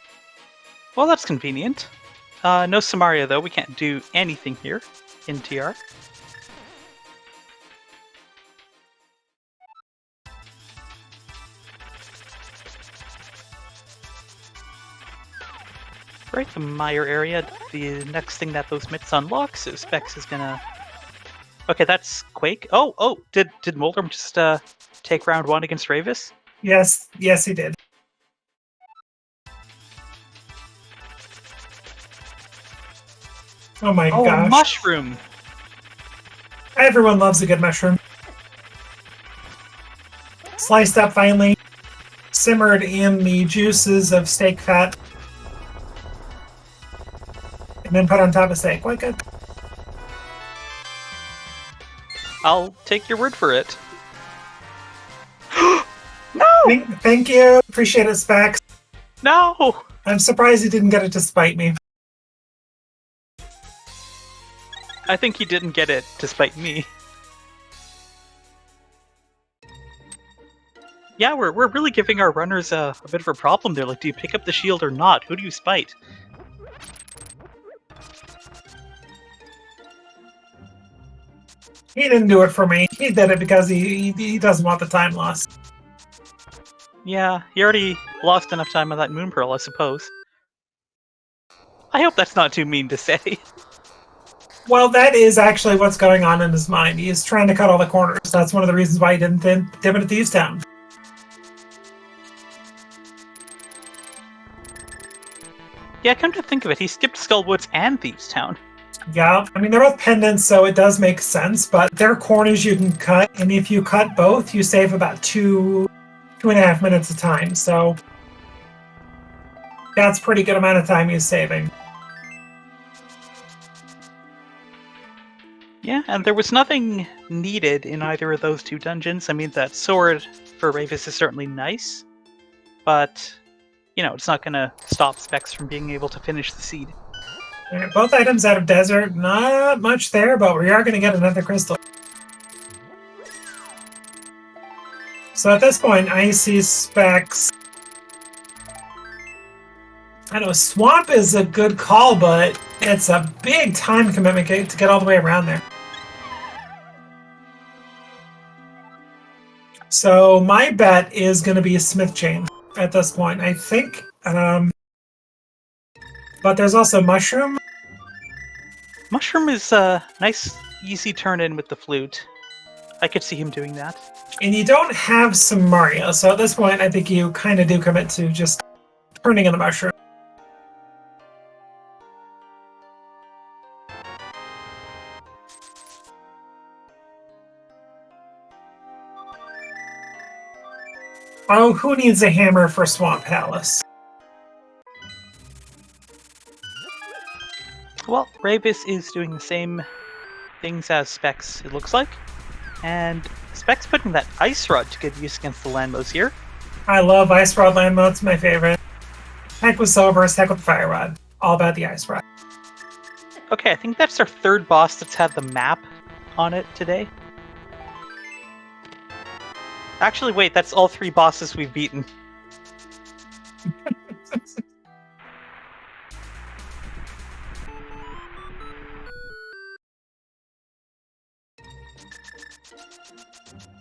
Well, that's convenient. No Samaria, though. We can't do anything here in TR. Right, the Mire area. The next thing that those mitts unlock, so Specs is gonna... Okay, that's Quake. Oh, did Moldrum just take round 1 against Ravis? Yes, he did. Oh my gosh. Mushroom! Everyone loves a good mushroom. Sliced up finely, simmered in the juices of steak fat, and then put on top of steak. Quite good. I'll take your word for it. No! Thank you. Appreciate it, Specs. No! I'm surprised he didn't get it to spite me. I think he didn't get it to spite me. Yeah, we're really giving our runners a bit of a problem there. Like, do you pick up the shield or not? Who do you spite? He didn't do it for me. He did it because he doesn't want the time loss. Yeah, he already lost enough time on that Moon Pearl, I suppose. I hope that's not too mean to say. Well, that is actually what's going on in his mind. He is trying to cut all the corners. That's one of the reasons why he didn't dim it at Thieves Town. Yeah, come to think of it, he skipped Skull Woods and Thieves Town. Yeah, I mean, they're both pendants, so it does make sense, but they're corners you can cut, and if you cut both, you save about 2.5 minutes of time, so that's a pretty good amount of time he's saving. Yeah, and there was nothing needed in either of those 2 dungeons. I mean, that sword for Ravis is certainly nice, but, you know, it's not going to stop Specs from being able to finish the seed. Right, both items out of desert, not much there, but we are going to get another crystal. So at this point, I see Specs. I know Swamp is a good call, but it's a big time commitment to get all the way around there. So my bet is going to be a Smith Chain at this point, I think. But there's also Mushroom. Mushroom is a nice, easy turn-in with the flute. I could see him doing that. And you don't have some Mario, so at this point, I think you kind of do commit to just turning in the Mushroom. Oh, who needs a hammer for Swamp Palace? Well, Ravis is doing the same things as Specs, it looks like. And Specs putting that Ice Rod to good use against the Landmows here. I love Ice Rod Landmo, it's my favorite. Heck with Silvers, heck with Fire Rod. All about the Ice Rod. Okay, I think that's our 3rd boss that's had the map on it today. Actually, wait, that's all 3 bosses we've beaten.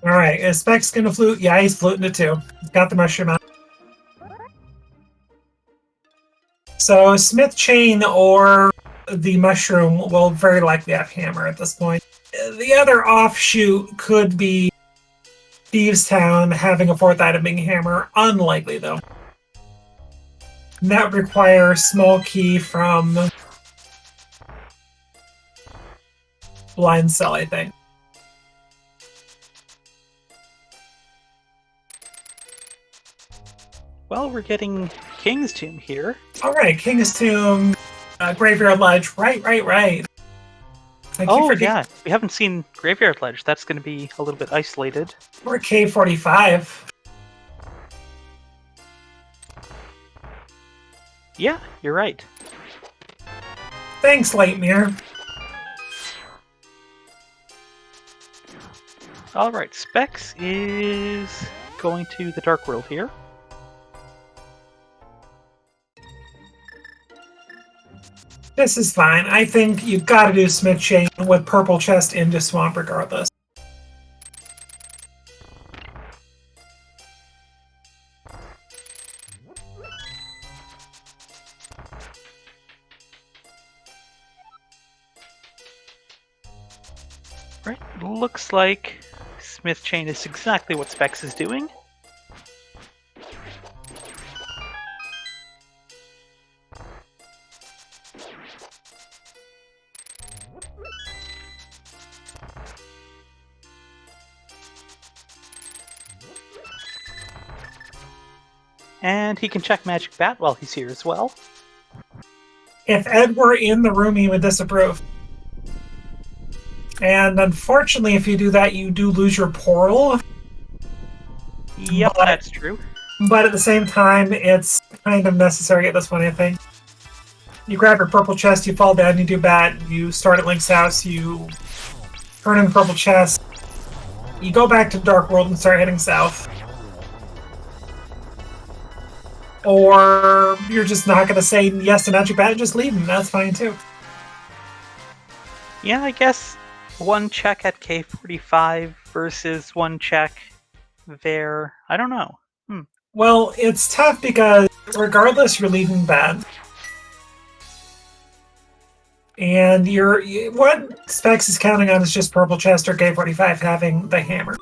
Alright, is Specs gonna flute? Yeah, he's fluting it too. Got the mushroom out. So Smith Chain or the mushroom will very likely have hammer at this point. The other offshoot could be Thieves Town having a fourth item being hammer. Unlikely though. And that requires small key from Blind Cell, I think. Well, we're getting King's Tomb here. Alright, King's Tomb, Graveyard Ledge. Right. Oh, yeah. We haven't seen Graveyard Ledge. That's going to be a little bit isolated. Or K45. Yeah, you're right. Thanks, Lightmere. Alright, Specs is going to the Dark World here. This is fine. I think you've got to do Smith Chain with Purple Chest into Swamp regardless. Right, looks like Smith Chain is exactly what Specs is doing. And he can check Magic Bat while he's here as well. If Ed were in the room, he would disapprove. And unfortunately, if you do that, you do lose your portal. Yep, that's true. But at the same time, it's kind of necessary at this point, I think. You grab your purple chest, you fall down, you do bat, you start at Link's house, you turn in the purple chest, you go back to Dark World and start heading south. Or you're just not going to say yes to Magic Bat and just leave him. That's fine too. Yeah, I guess one check at K45 versus one check there. I don't know. Well, it's tough because regardless, you're leaving Bat. And what Specs is counting on is just Purple Chest or K45 having the hammer.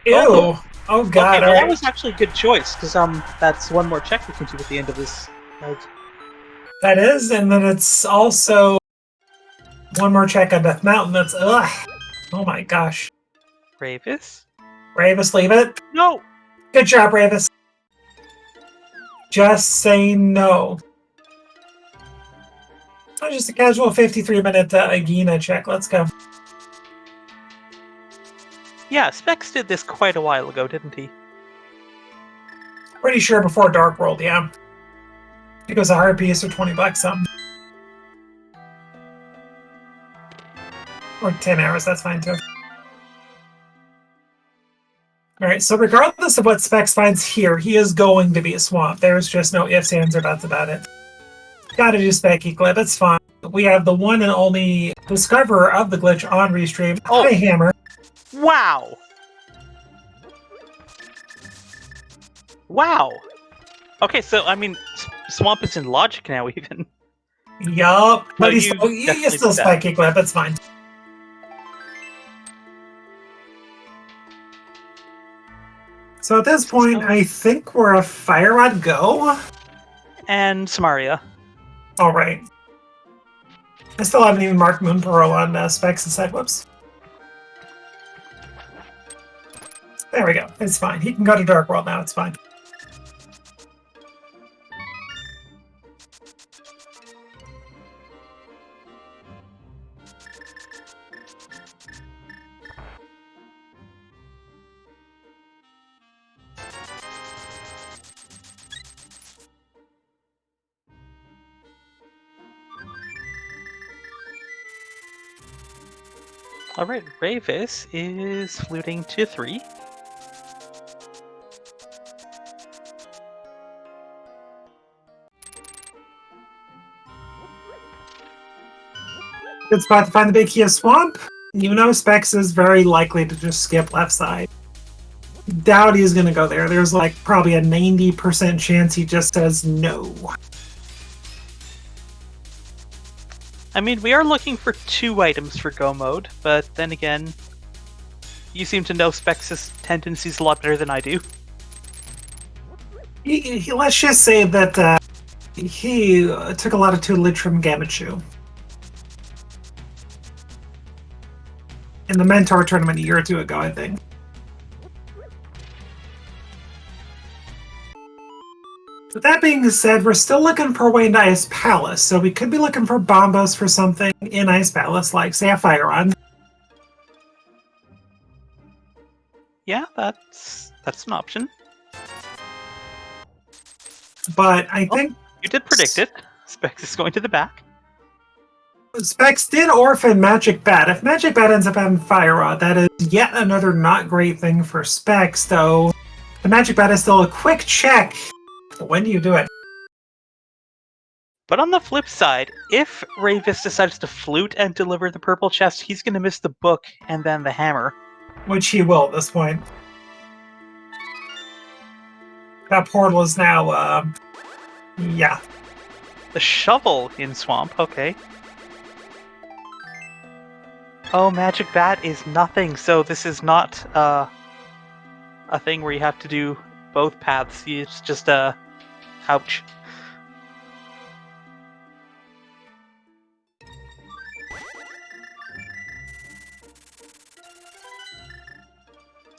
Ew! Oh god! Okay, well, that was actually a good choice because that's one more check we can do at the end of this. That is, and then it's also one more check on Death Mountain. That's ugh! Oh my gosh! Ravis? Ravis, leave it. No. Good job, Ravis. Just say no. Oh, just a casual 53-minute Agina check. Let's go. Yeah, Specs did this quite a while ago, didn't he? Pretty sure before Dark World, yeah. I think it was a hard piece or $20 something. Or 10 hours, that's fine too. Alright, so regardless of what Specs finds here, he is going to be a swamp. There's just no ifs, ands, or buts about it. Gotta do Specky Glib, it's fine. We have the one and only discoverer of the glitch on Restream. Oh. Hi, Hammer. Wow! Wow! Okay, so, I mean, Swamp is in Logic now, even. Yup, but No, he's still Spiky Glib, it's fine. So at this point, I think we're a Fire Rod go. And Samaria. Alright. I still haven't even marked Moon Pearl on Specs and side. Whoops. There we go. It's fine. He can go to Dark World now. It's fine. Alright, Ravis is fluting to 3. Good spot to find the big key of Swamp. You know Specs is very likely to just skip left side. doubt he's going to go there. There's like probably a 90% chance he just says no. I mean, we are looking for 2 items for go mode, but then again, you seem to know Specs' tendencies a lot better than I do. Let's just say that he took a lot of tutelage from Gamachu in the Mentor tournament a year or 2 ago, I think. With that being said, we're still looking for a way into Ice Palace, so we could be looking for Bombos for something in Ice Palace, like, say, a Fire Rod. Yeah, that's an option. But I think... You did predict it. Specs is going to the back. Specs did orphan Magic Bat. If Magic Bat ends up having Fire Rod, that is yet another not great thing for Specs, though the Magic Bat is still a quick check. When do you do it? But on the flip side, if Ravis decides to flute and deliver the purple chest, he's going to miss the book and then the hammer. Which he will at this point. That portal is now, yeah. The shovel in Swamp, okay. Oh, Magic Bat is nothing, so this is not a thing where you have to do both paths. It's just ouch.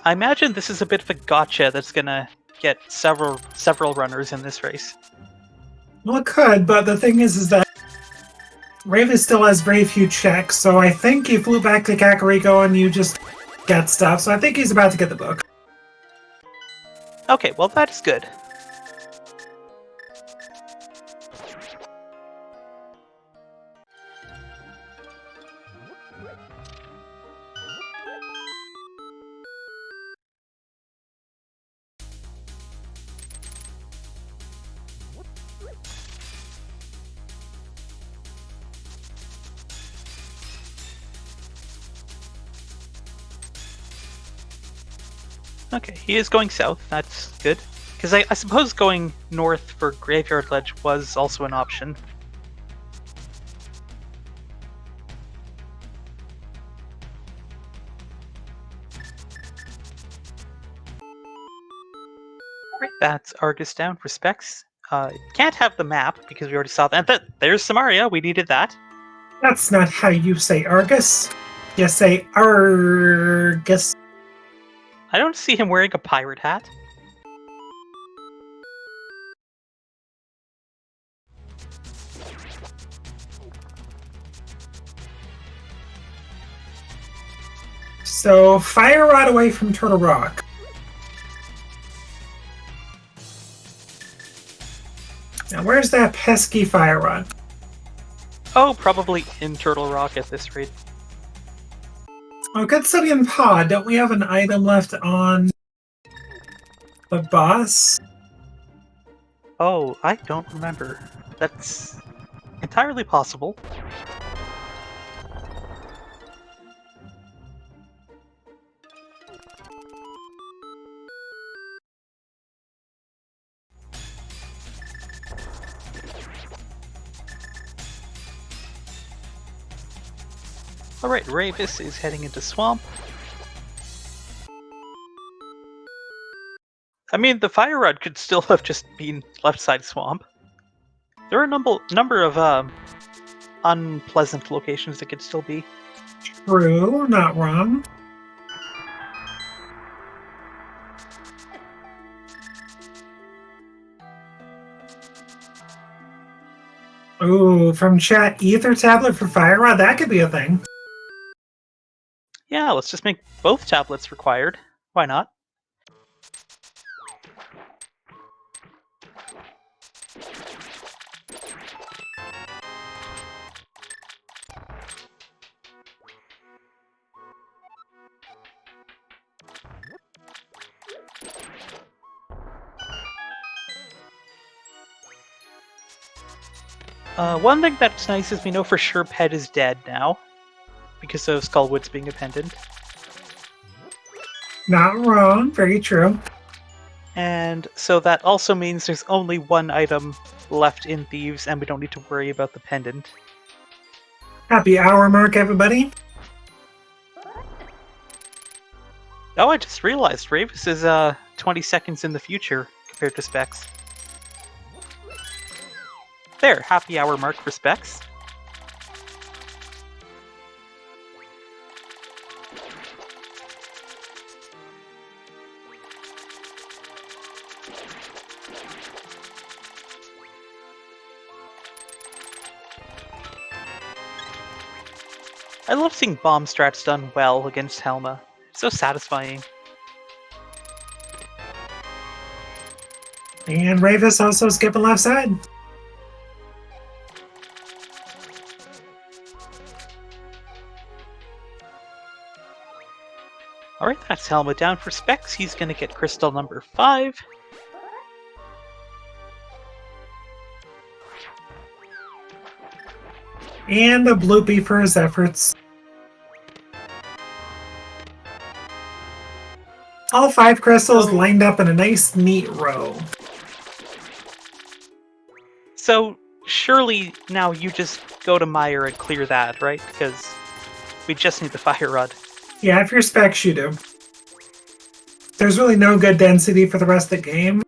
I imagine this is a bit of a gotcha that's gonna get several runners in this race. Well, it could, but the thing is that Raven still has very few checks, so I think he flew back to Kakariko and you just get stuff, so I think he's about to get the book. Okay, well that is good. Okay, he is going south. That's good. Because I suppose going north for Graveyard Ledge was also an option. Right, that's Argus down for Specs. Can't have the map because we already saw that. There's Samaria. We needed that. That's not how you say Argus. You say Argus. I don't see him wearing a pirate hat. So, Fire Rod away from Turtle Rock. Now, where's that pesky Fire Rod? Oh, probably in Turtle Rock at this rate. Oh, good Sylvian Pod. Don't we have an item left on the boss? Oh, I don't remember. That's entirely possible. Alright, Ravis is heading into Swamp. I mean, the Fire Rod could still have just been left side Swamp. There are a number of unpleasant locations it could still be. True, not wrong. Ooh, from chat, Ether Tablet for Fire Rod? That could be a thing. Yeah, let's just make both tablets required. Why not? One thing that's nice is we know for sure Pet is dead now, because of Skullwoods being a pendant. Not wrong. Very true. And so that also means there's only one item left in Thieves, and we don't need to worry about the pendant. Happy hour mark, everybody. Oh, I just realized Ravis is 20 seconds in the future compared to Specs. There, happy hour mark for Specs. I love seeing bomb strats done well against Helma. So satisfying. And Ravis also skipping left side. Alright, that's Helma down for Specs. He's gonna get crystal number 5. And a bloopy for his efforts. All 5 crystals lined up in a nice, neat row. So, surely now you just go to Meyer and clear that, right? Because we just need the Fire Rod. Yeah, if you're Specs, you do. There's really no good density for the rest of the game.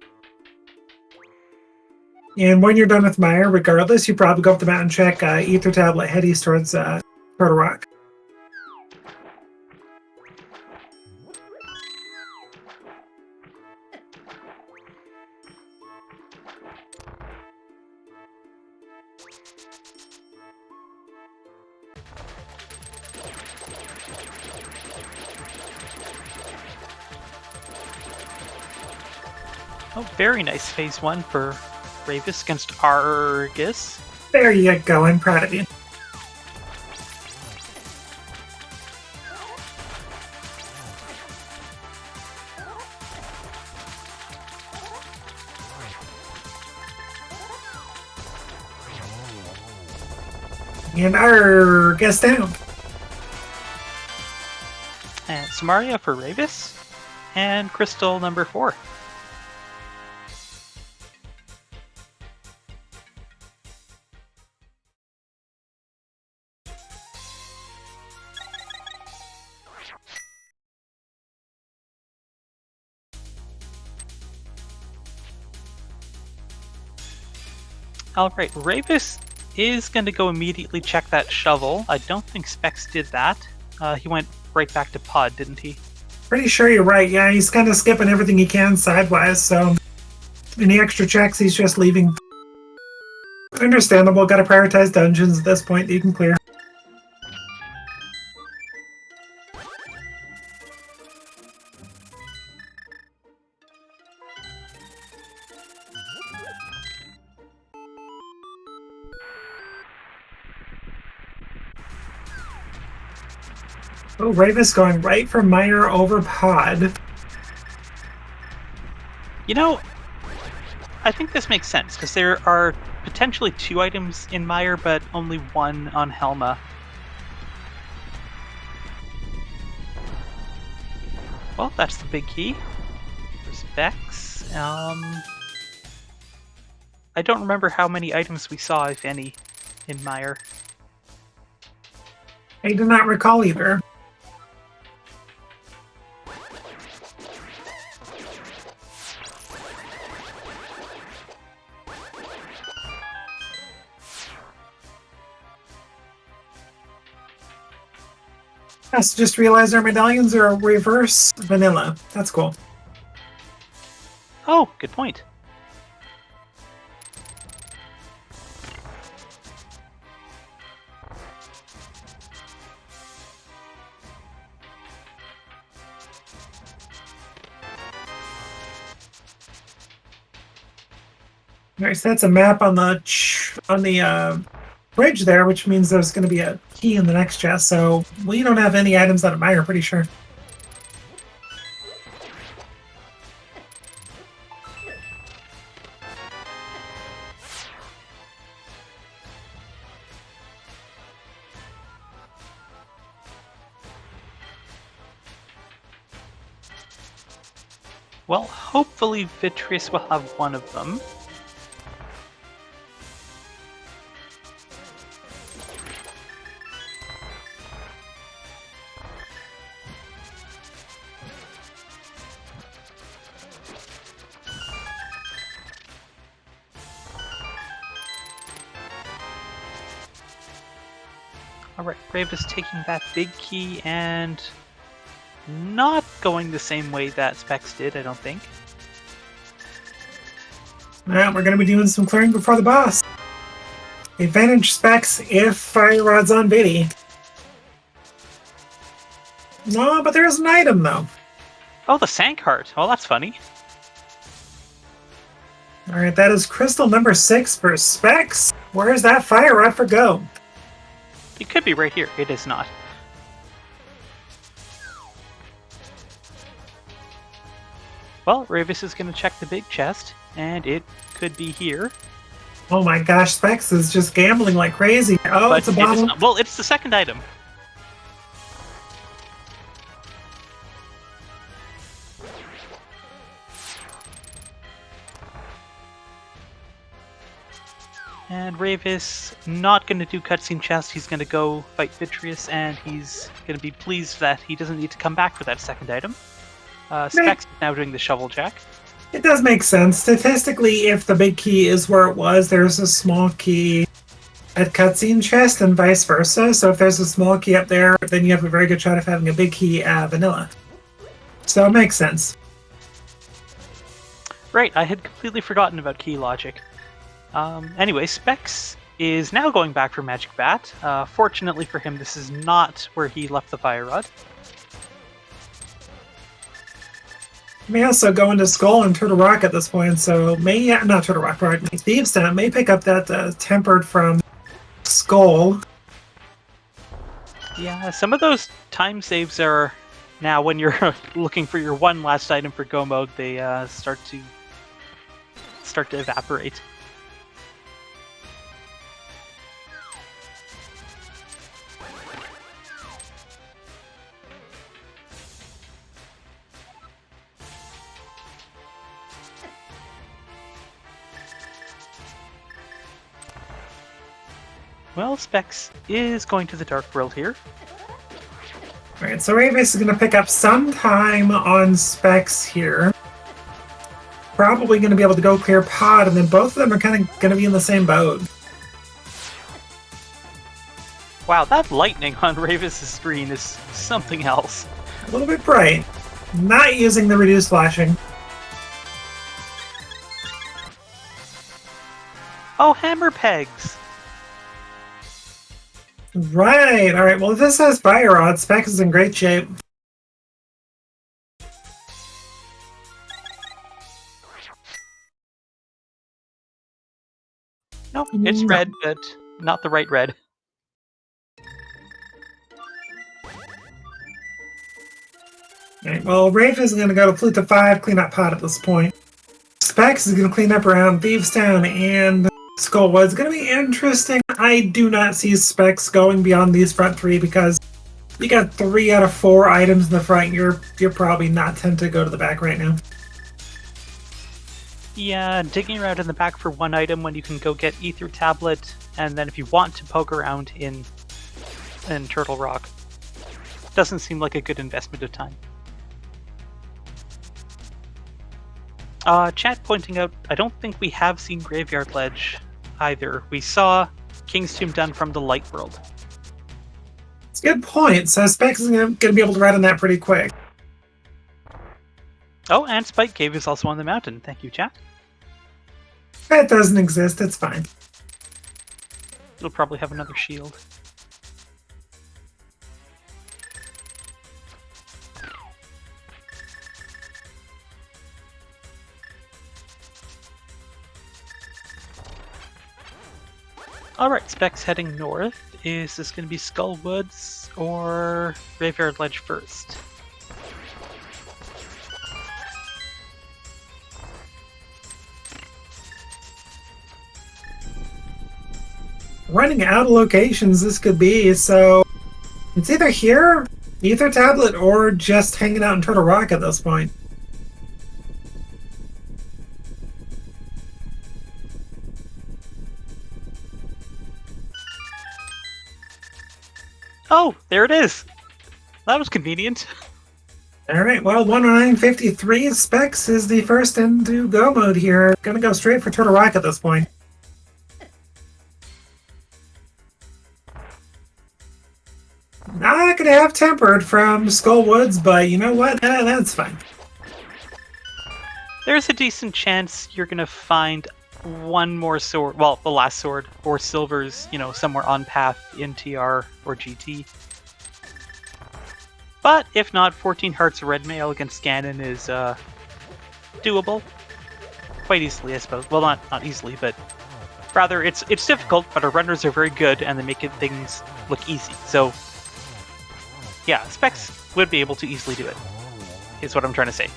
And when you're done with Meyer, regardless, you probably go up the mountain, check Ether Tablet, head east towards Proto Rock. Oh, very nice phase 1 for Ravis against Argus. There you go, I'm proud of you. And Argus down. And Samaria for Ravis. And crystal number 4. Alright, Ravis is going to go immediately check that shovel. I don't think Specs did that. He went right back to Pod, didn't he? Pretty sure you're right. Yeah, he's kind of skipping everything he can sidewise, so any extra checks he's just leaving. Understandable, gotta prioritize dungeons at this point that you can clear. Oh, Ravis going right for Meyer over Pod. You know, I think this makes sense, because there are potentially 2 items in Meyer, but only 1 on Helma. Well, that's the big key. Specs. I don't remember how many items we saw, if any, in Meyer. I do not recall either. Yes, just realized our medallions are reverse vanilla. That's cool. Oh, good point. Alright, so that's a map on the bridge there, which means there's going to be a key in the next chest. So we don't have any items out of Meyer, pretty sure. Well, hopefully Vitreous will have one of them. Alright, Brave is taking that big key and not going the same way that Specs did, I don't think. Well, we're going to be doing some clearing before the boss. Advantage Specs if Fire Rod's on Biddy. No, but there's an item, though. Oh, the Sank Heart. Oh, that's funny. Alright, that is crystal number 6 for Specs. Where's that Fire Rod for Go? It could be right here. It is not. Well, Ravis is going to check the big chest, and it could be here. Oh my gosh, Specs is just gambling like crazy. Oh, But it's a bottle. well, it's the second item. And Ravis not going to do cutscene chest. He's going to go fight Vitreous, and he's going to be pleased that he doesn't need to come back for that second item. Specs is now doing the shovel jack. It does make sense. Statistically, if the big key is where it was, there's a small key at cutscene chest and vice versa. So if there's a small key up there, then you have a very good shot of having a big key at vanilla. So it makes sense. Right, I had completely forgotten about key logic. Anyway, Specs is now going back for Magic Bat. Fortunately for him, this is not where he left the Fire Rod. May also go into Skull and Turtle Rock at this point, so not Turtle Rock, right? Thieves' Town may pick up that tempered from Skull. Yeah, some of those time saves are now when you're looking for your one last item for Go mode, they start to evaporate. Well, Specs is going to the Dark World here. Alright, so Ravis is going to pick up some time on Specs here. Probably going to be able to go clear Pod, and then both of them are kind of going to be in the same boat. Wow, that lightning on Ravis' screen is something else. A little bit bright. Not using the reduced flashing. Oh, hammer pegs! Right, alright, well if this has Fire Rod, Specs is in great shape. Nope, it's red, but not the right red. Alright, well Rafe is going to go to Flute to 5, clean up Pot at this point. Specs is going to clean up around Thieves' Town and Skullwood. It's going to be interesting. I do not see Specs going beyond these front 3 because you got 3 out of 4 items in the front. You're probably not tempted to go to the back right now. Yeah, digging around in the back for one item when you can go get Ether Tablet, and then if you want to poke around in Turtle Rock, doesn't seem like a good investment of time. Chat pointing out, I don't think we have seen Graveyard Ledge either. We saw King's Tomb done from the Light World. It's a good point. So Specs is going to be able to ride on that pretty quick. Oh, and Spike Cave is also on the mountain. Thank you, chat. That doesn't exist. It's fine. It'll probably have another shield. Alright, Specs heading north. Is this going to be Skull Woods or Graveyard Ledge first? Running out of locations this could be, so it's either here, Ether Tablet, or just hanging out in Turtle Rock at this point. Oh, there it is. That was convenient. Alright, well, 109.53 Specs is the first into go mode here. Gonna go straight for Turtle Rock at this point. Not gonna have Tempered from Skull Woods, but you know what? That's fine. There's a decent chance you're gonna find one more sword, well, the last sword, or silvers, somewhere on path in TR or GT. But if not, 14 Hearts Red Mail against Ganon is doable. Quite easily, I suppose. Well, not easily, but rather it's difficult, but our runners are very good and they make things look easy. So, yeah, Specs would be able to easily do it, is what I'm trying to say.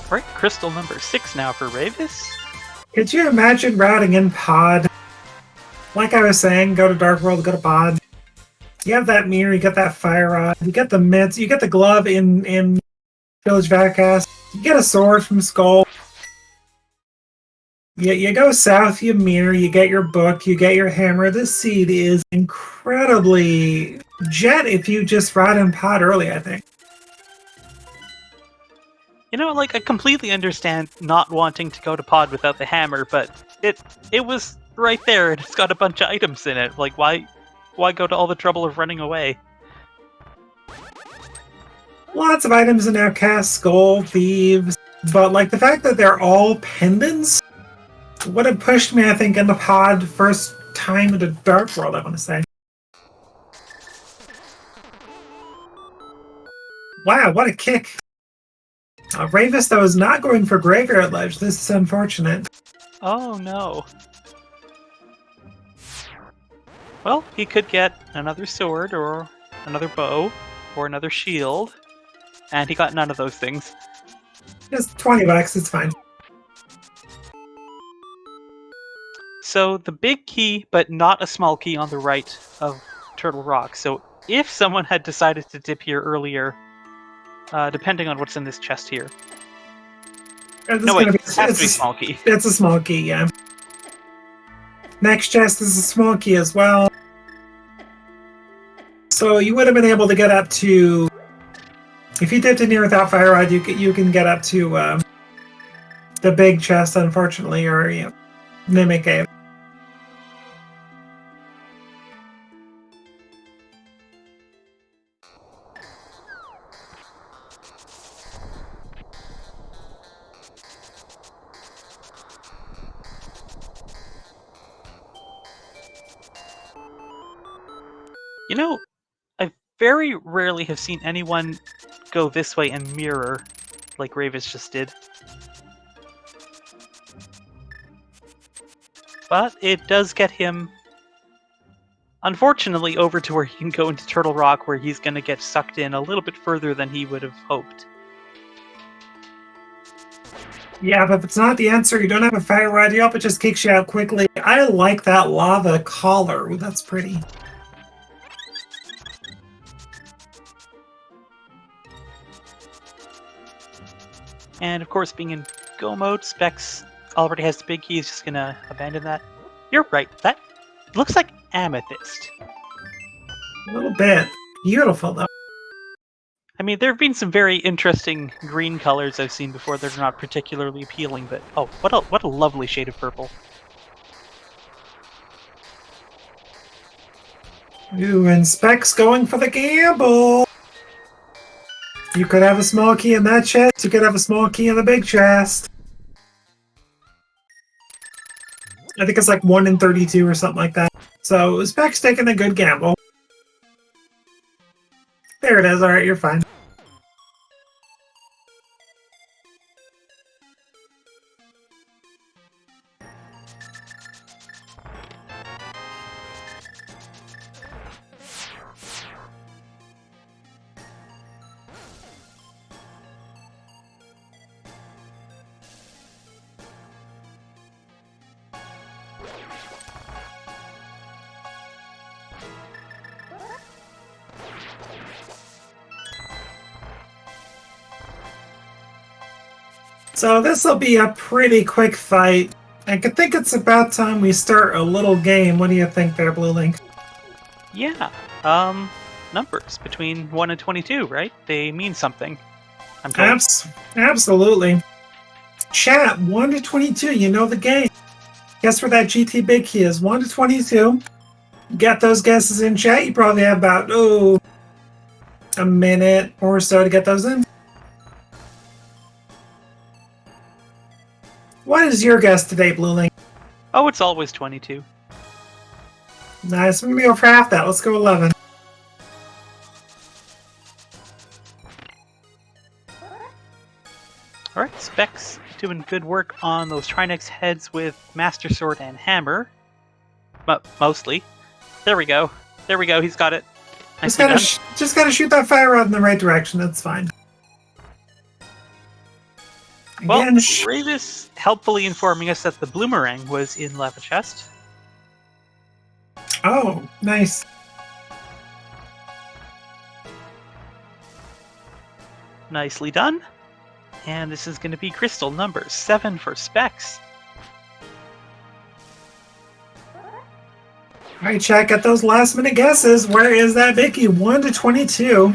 Alright, crystal number 6 now for Ravis. Could you imagine routing in Pod? Like I was saying, go to Dark World, go to Pod. You have that mirror, you get that fire rod, you get the mitts, you get the glove in Village Vacast, you get a sword from Skull. You go south, you mirror, you get your book, you get your hammer. This seed is incredibly jet if you just route in Pod early, I think. I completely understand not wanting to go to Pod without the hammer, but it was right there and it's got a bunch of items in it. Like, why go to all the trouble of running away? Lots of items in Outcast, Skull, Thieves, but like the fact that they're all pendants would have pushed me, I think, into Pod first time into Dark World, I want to say. Wow, what a kick. Ravis, though, is not going for Graveyard Ledge. This is unfortunate. Oh, no. Well, he could get another sword, or another bow, or another shield, and he got none of those things. Just $20, it's fine. So the big key, but not a small key on the right of Turtle Rock. So if someone had decided to dip here earlier, depending on what's in this chest here. No, wait, it has to be a small key. It's a small key, yeah. Next chest is a small key as well. So you would have been able to get up to... If you dipped in here without Fire Rod, you can get up to the big chest, unfortunately, or Mimic Cave. I very rarely have seen anyone go this way and mirror like Ravis just did. But it does get him, unfortunately, over to where he can go into Turtle Rock, where he's going to get sucked in a little bit further than he would have hoped. Yeah, but if it's not the answer, you don't have a Fire Rod, you hope it just kicks you out quickly. I like that lava collar. Ooh, that's pretty. And of course, being in go mode, Specs already has the big key, he's just going to abandon that. You're right, that looks like amethyst. A little bit. Beautiful, though. I mean, there have been some very interesting green colors I've seen before that are not particularly appealing, but oh, what a lovely shade of purple. Ooh, and Specs going for the gamble! You could have a small key in that chest, you could have a small key in the big chest. I think it's like 1 in 32 or something like that. So, Specs taking a good gamble. There it is, alright, you're fine. So this will be a pretty quick fight. I think it's about time we start a little game. What do you think there, Blue Link? Yeah. Numbers between 1 and 22, right? They mean something. I'm told. Absolutely. Chat, 1 to 22, you know the game. Guess where that GT big key is? 1 to 22. Get those guesses in chat. You probably have about, a minute or so to get those in. What is your guess today, Blue Link? Oh, it's always 22. Nice. I'm going to go for half that. Let's go 11. Alright, Specs doing good work on those Trinex heads with Master Sword and Hammer. But mostly. There we go. There we go. He's got it. Just gotta shoot that fire rod in the right direction. That's fine. Well, Again, Ravis helpfully informing us that the Bloomerang was in Lava Chest. oh, nice. Nicely done. And this is going to be crystal number 7 for Specs. All right, chat, get those last minute guesses. Where is that Vicky? 1 to 22.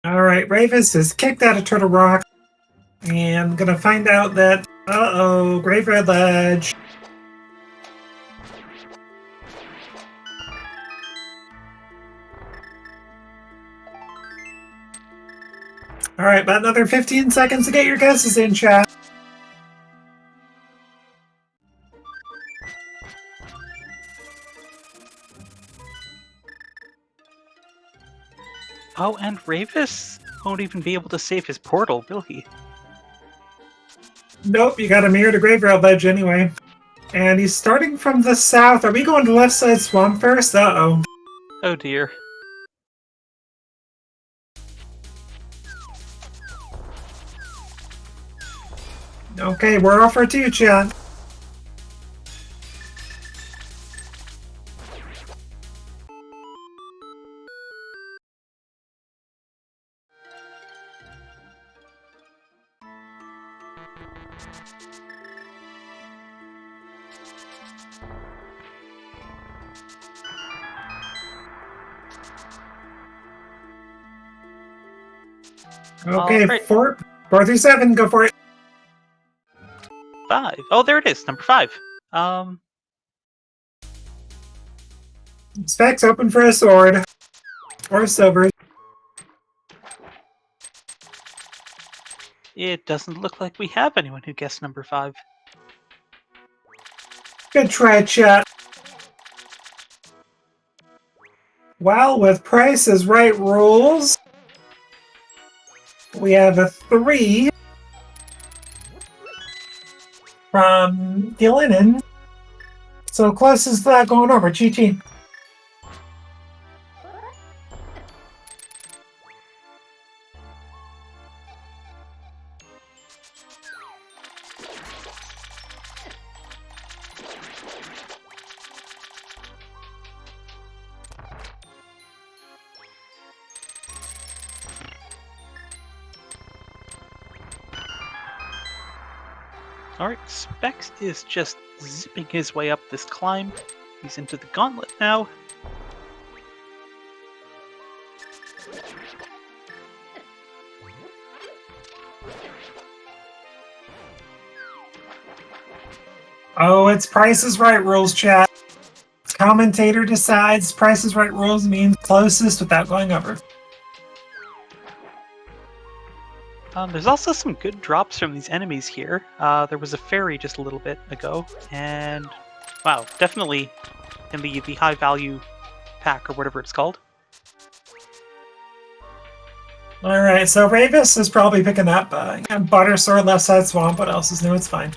All right, Ravis is kicked out of Turtle Rock. And I'm going to find out that, Grave Red Ledge. All right, about another 15 seconds to get your guesses in, chat. Oh, and Ravis won't even be able to save his portal, will he? Nope, you got a mirror to Graveyard Ledge anyway. And he's starting from the south. Are we going to left side swamp first? Uh-oh. Oh dear. Okay, we're off for 2, chat. Okay, Right. 4 through 7, go for it. 5. Oh, there it is, number 5. Specs open for a sword. Or silver. It doesn't look like we have anyone who guessed number 5. Good try, chat. Well, with Price is Right rules, we have a 3 from Gillinan. So closest to that going over. GG. Alright, Specs is just zipping his way up this climb. He's into the gauntlet now. Oh, it's Price is Right rules, chat. Commentator decides Price is Right rules means closest without going over. There's also some good drops from these enemies here. There was a fairy just a little bit ago, and wow, definitely in the high value pack or whatever it's called. Alright, so Ravis is probably picking up Butter Sword, Left Side Swamp. What else is new? It's fine.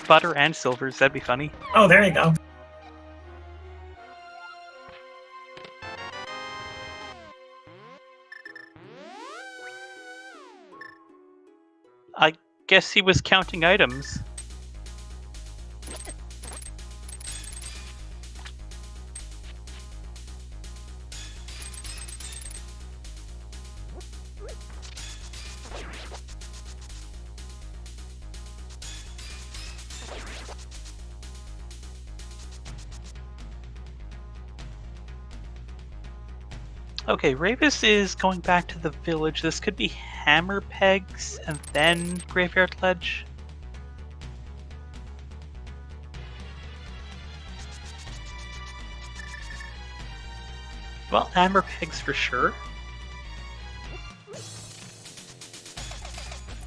Butter and silvers, that'd be funny. Oh, there you go. I guess he was counting items. Okay, Ravis is going back to the village. This could be Hammer Pegs and then Graveyard Ledge. Well, Hammer Pegs for sure.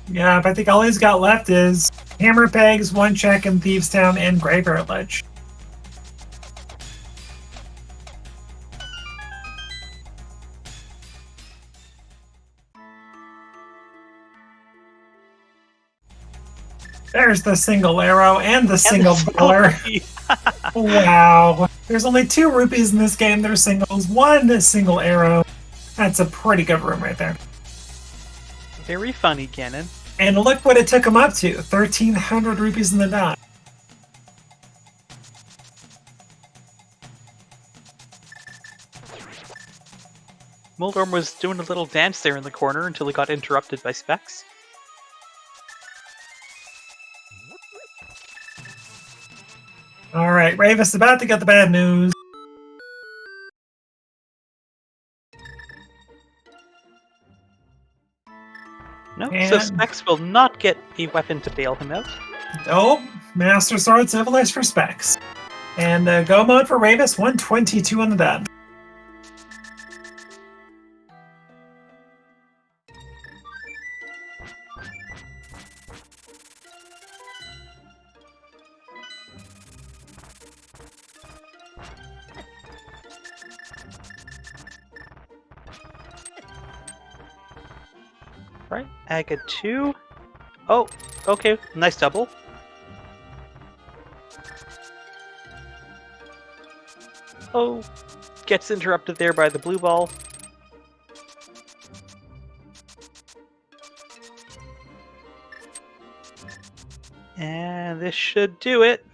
Yeah, but I think all he's got left is Hammer Pegs, One Check in Thieves Town, and Graveyard Ledge. There's the single arrow and the single dollar. Wow. There's only 2 rupees in this game. There's singles, 1 single arrow. That's a pretty good room right there. Very funny, Ganon. And look what it took him up to. 1,300 rupees in the dot. Moldorm was doing a little dance there in the corner until he got interrupted by Specs. Alright, Ravis about to get the bad news. No, And- so Specs will not get a weapon to bail him out. Oh, Master Sword Civilized for Specs. And go mode for Ravis, 122 on the dot. Right, Aga 2. Oh, okay, nice double. Oh, gets interrupted there by the blue ball. And this should do it.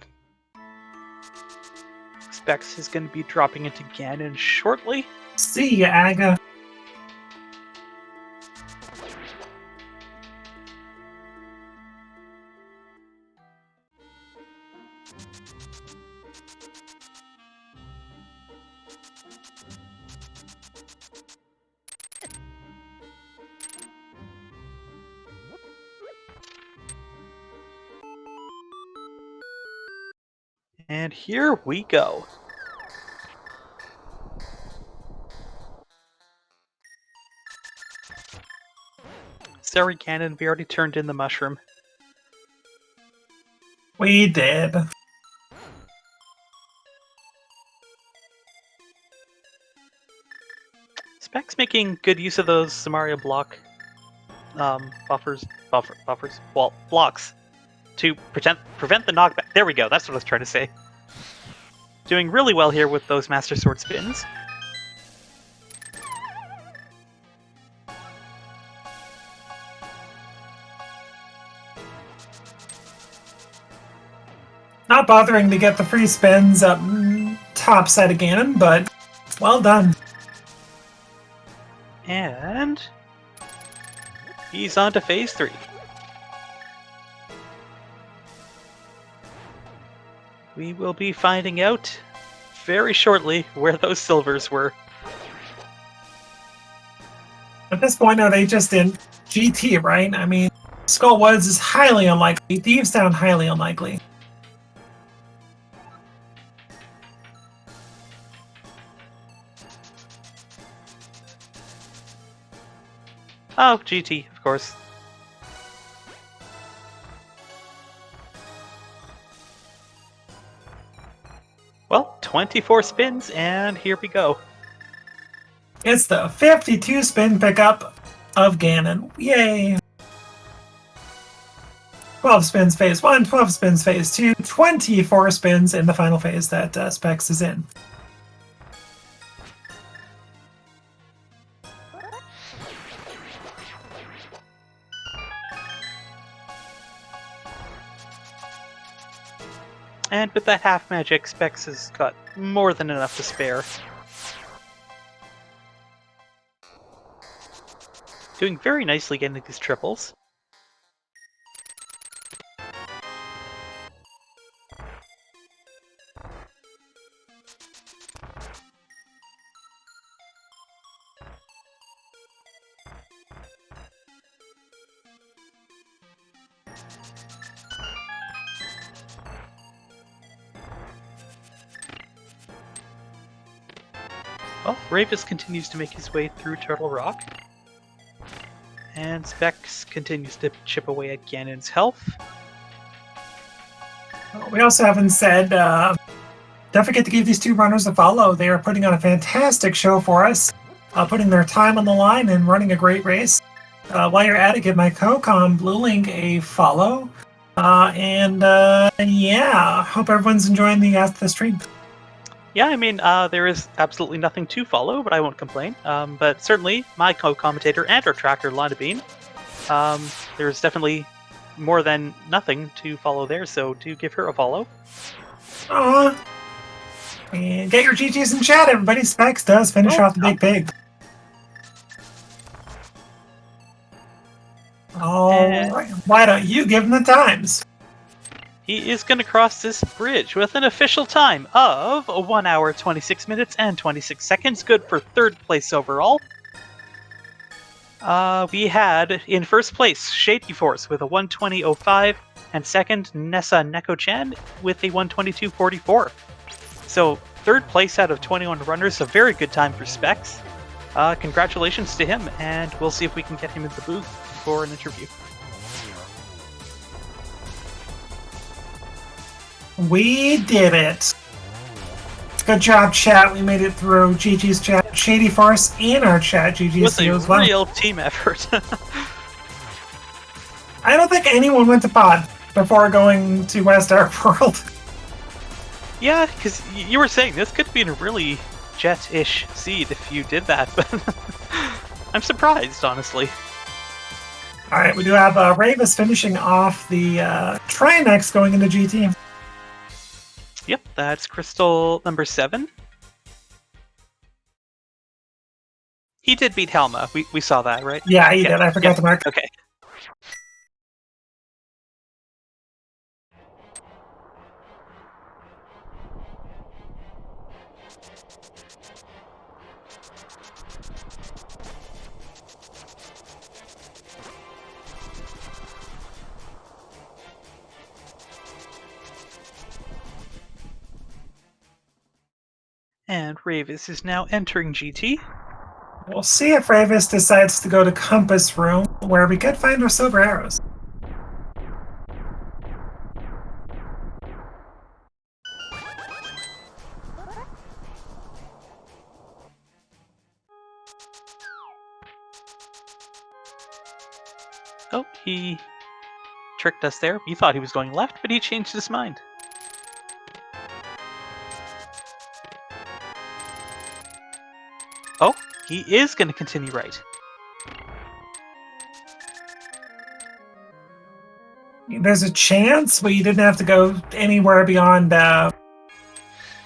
Specs is going to be dropping into Ganon shortly. See ya, Aga. And here we go. Sorry, Ganon, we already turned in the mushroom. We did. Specs making good use of those Samaria block blocks to prevent the knockback. There we go, that's what I was trying to say. Doing really well here with those Master Sword spins. Not bothering to get the free spins up top side of Ganon, but well done. And he's on to phase 3. We will be finding out very shortly where those silvers were. At this point, are they just in GT, right? I mean, Skull Woods is highly unlikely. Thieves Town, highly unlikely. Oh, GT, of course. Well, 24 spins, and here we go. It's the 52 spin pickup of Ganon. Yay! 12 spins phase 1, 12 spins phase 2, 24 spins in the final phase that Specs is in. And with that half magic, Specs has got more than enough to spare. Doing very nicely getting these triples. Well, Ravis continues to make his way through Turtle Rock. And Specs continues to chip away at Ganon's health. We also haven't said, don't forget to give these two runners a follow. They are putting on a fantastic show for us, putting their time on the line and running a great race. While you're at it, give my co-com Bluelink a follow. Yeah, hope everyone's enjoying the stream. Yeah, I mean, there is absolutely nothing to follow, but I won't complain. But certainly, my co-commentator and our tracker, Lana Bean, there's definitely more than nothing to follow there, so do give her a follow. And get your GGs in chat, everybody. Specs does finish off the big pig. Alright, why don't you give him the times? He is going to cross this bridge with an official time of 1 hour, 26 minutes, and 26 seconds. Good for third place overall. We had, in first place, Shady Force with a 1:20.05, and second, Nessa Neko-chan with a 1:22.44. So, third place out of 21 runners, a very good time for Specs. Congratulations to him, and we'll see if we can get him in the booth for an interview. We did it. Good job, chat. We made it through. GG's chat, Shady Force, and our chat. GG's It as was well. a real team effort. I don't think anyone went to pod before going to West Ark World. Yeah, because you were saying this could be a really jet-ish seed if you did that, but I'm surprised, honestly. Alright, we do have Ravis finishing off the Trinex going into GT. Yep, that's crystal number 7. He did beat Helma. We saw that, right? Yeah, he did. I forgot to mark. Okay. And Ravis is now entering GT. We'll see if Ravis decides to go to Compass Room, where we could find our silver arrows. Oh, he tricked us there. We thought he was going left, but he changed his mind. Oh, he is going to continue right. There's a chance we didn't have to go anywhere beyond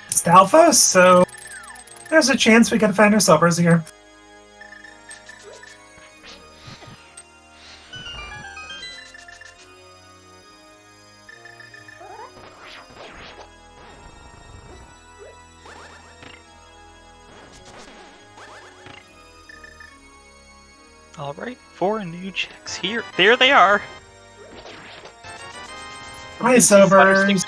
Stalfos, so there's a chance we could find our silvers here. Alright, 4 new checks here. There they are! Hi, silvers.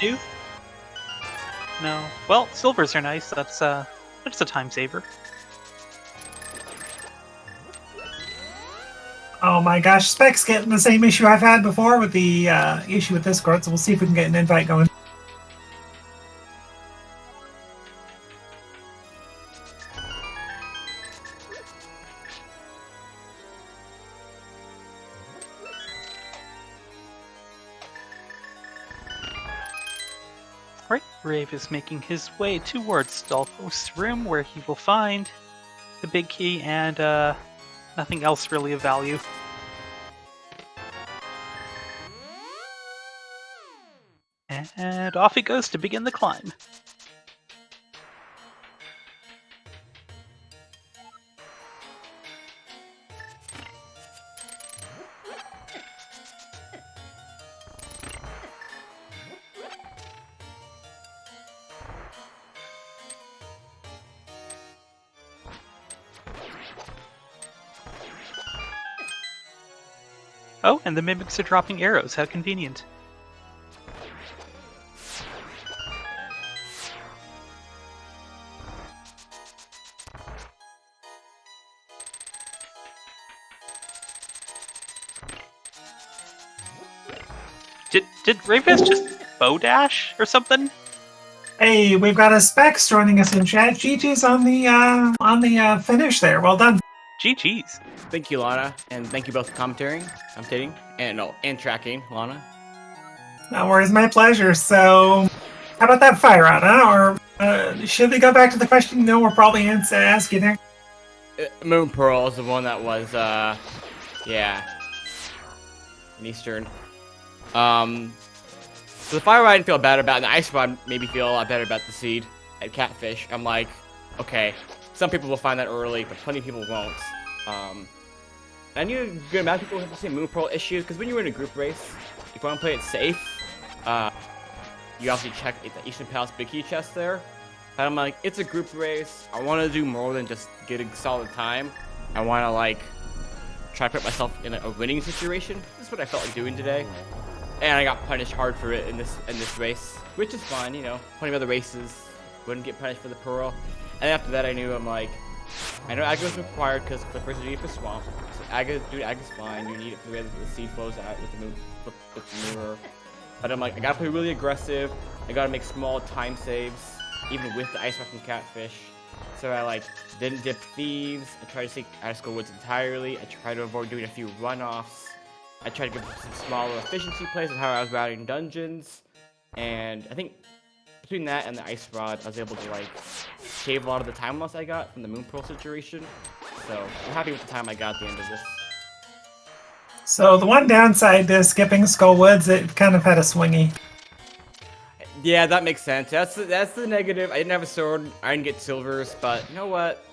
No. Well, silvers are nice. That's a time saver. Oh my gosh, Spec's getting the same issue I've had before with the issue with Discord, so we'll see if we can get an invite going. Right, Rave is making his way towards Stalfos' room, where he will find the big key and nothing else really of value. And off he goes to begin the climb. Oh, and the mimics are dropping arrows. How convenient. Did Ravis just bow dash or something? Hey, we've got a Specs joining us in chat. GG's on the finish there. Well done. GG's. Thank you, Lana, and thank you both for commentating, and tracking, Lana. No worries, my pleasure. So, how about that fire out, huh? Or should we go back to the question? No, we're probably asking there. Moon Pearl is the one that was, yeah, in Eastern. So the fire rod I didn't feel bad about, and the ice rod made me feel a lot better about the seed at Catfish. I'm like, okay, some people will find that early, but plenty of people won't. I knew a good amount of people have the same Moon Pearl issues, because when you're in a group race, if you want to play it safe, you obviously check the Eastern Palace Big Key chest there. And I'm like, it's a group race. I want to do more than just getting solid time. I want to, like, try to put myself in a winning situation. This is what I felt like doing today. And I got punished hard for it in this race, which is fine, you know. Plenty of other races wouldn't get punished for the Pearl. And after that, I knew, I'm like, I know Aga was required because Clippers are needed for Swamp. So Aga's fine. You need it for the way that the seed flows out with the move, with the mirror. But I'm like, I gotta play really aggressive. I gotta make small time saves, even with the Ice Rush from Catfish. So I like didn't dip Thieves. I tried to take out of School Woods entirely. I tried to avoid doing a few runoffs. I tried to give some smaller efficiency plays and how I was routing dungeons. And I think between that and the Ice Rod, I was able to like shave a lot of the time loss I got from the Moon Pearl situation. So I'm happy with the time I got at the end of this. So the one downside to skipping Skull Woods, it kind of had a swingy. Yeah, that makes sense. That's the negative. I didn't have a sword. I didn't get silvers, but you know what?